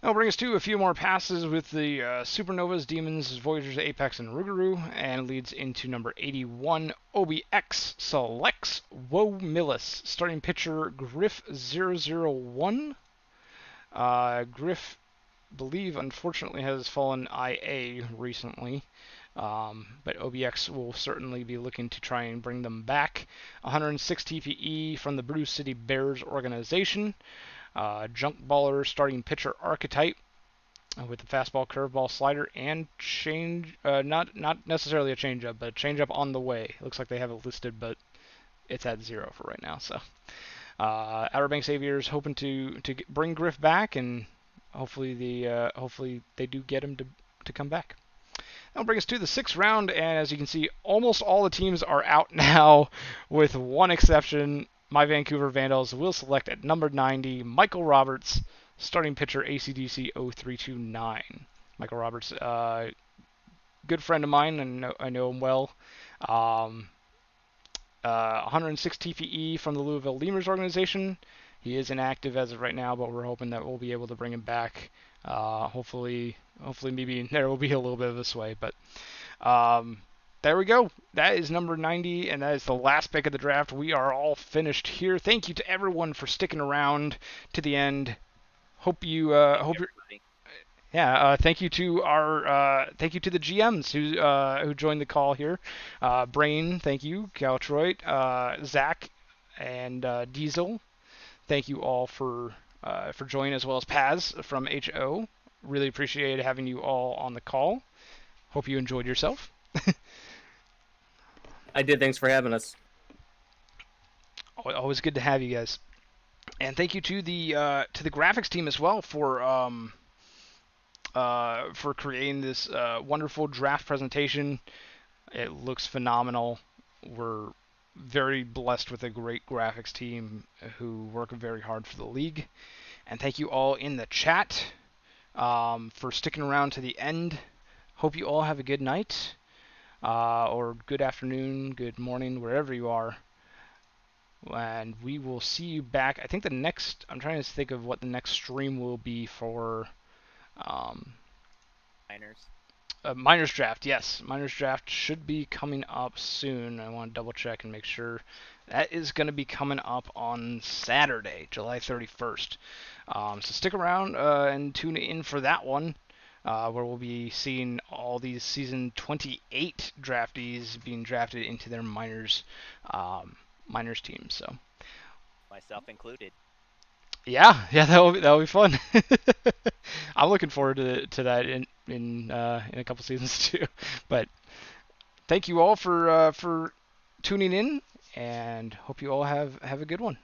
That'll bring us to a few more passes with the Supernovas, Demons, Voyagers, Apex, and Rougarou, and leads into number 81, OBX selects Woe Millis. Starting pitcher, Griff001. Griff, believe, unfortunately has fallen IA recently. But OBX will certainly be looking to try and bring them back. 106 TPE from the Brew City Bears organization. Junk baller starting pitcher archetype with the fastball, curveball, slider, and change. Not necessarily a changeup, but a changeup on the way. Looks like they have it listed, but it's at 0 for right now. So Outer Banks Aviators hoping to bring Griff back, and hopefully they do get him to come back. That'll bring us to the 6th round, and as you can see, almost all the teams are out now, with one exception. My Vancouver Vandals will select at number 90, Michael Roberts, starting pitcher, ACDC 0329. Michael Roberts, good friend of mine, and I know him well. 106 TPE from the Louisville Lemurs organization. He is inactive as of right now, but we're hoping that we'll be able to bring him back. Hopefully maybe there will be a little bit of a sway, but there we go. That is number 90, and that is the last pick of the draft. We are all finished here. Thank you to everyone for sticking around to the end. Hope you thank you to the GMs who joined the call here. Brain, thank you. Caltroit, Zach, and Diesel. Thank you all for joining, as well as Paz from HO. Really appreciate having you all on the call. Hope you enjoyed yourself.
I did. Thanks for having us.
Always good to have you guys. And thank you to the graphics team as well for creating this wonderful draft presentation. It looks phenomenal. We're very blessed with a great graphics team who work very hard for the league. And thank you all in the chat for sticking around to the end. Hope you all have a good night, or good afternoon, good morning, wherever you are. And we will see you back. I think I'm trying to think of what the next stream will be for Miners Draft. Yes, Miners Draft should be coming up soon. I want to double check and make sure. That is going to be coming up on Saturday, July 31st. So stick around and tune in for that one, where we'll be seeing all these season 28 draftees being drafted into their minors team. So
myself included.
Yeah, that'll be fun. I'm looking forward to that in a couple seasons too. But thank you all for tuning in, and hope you all have a good one.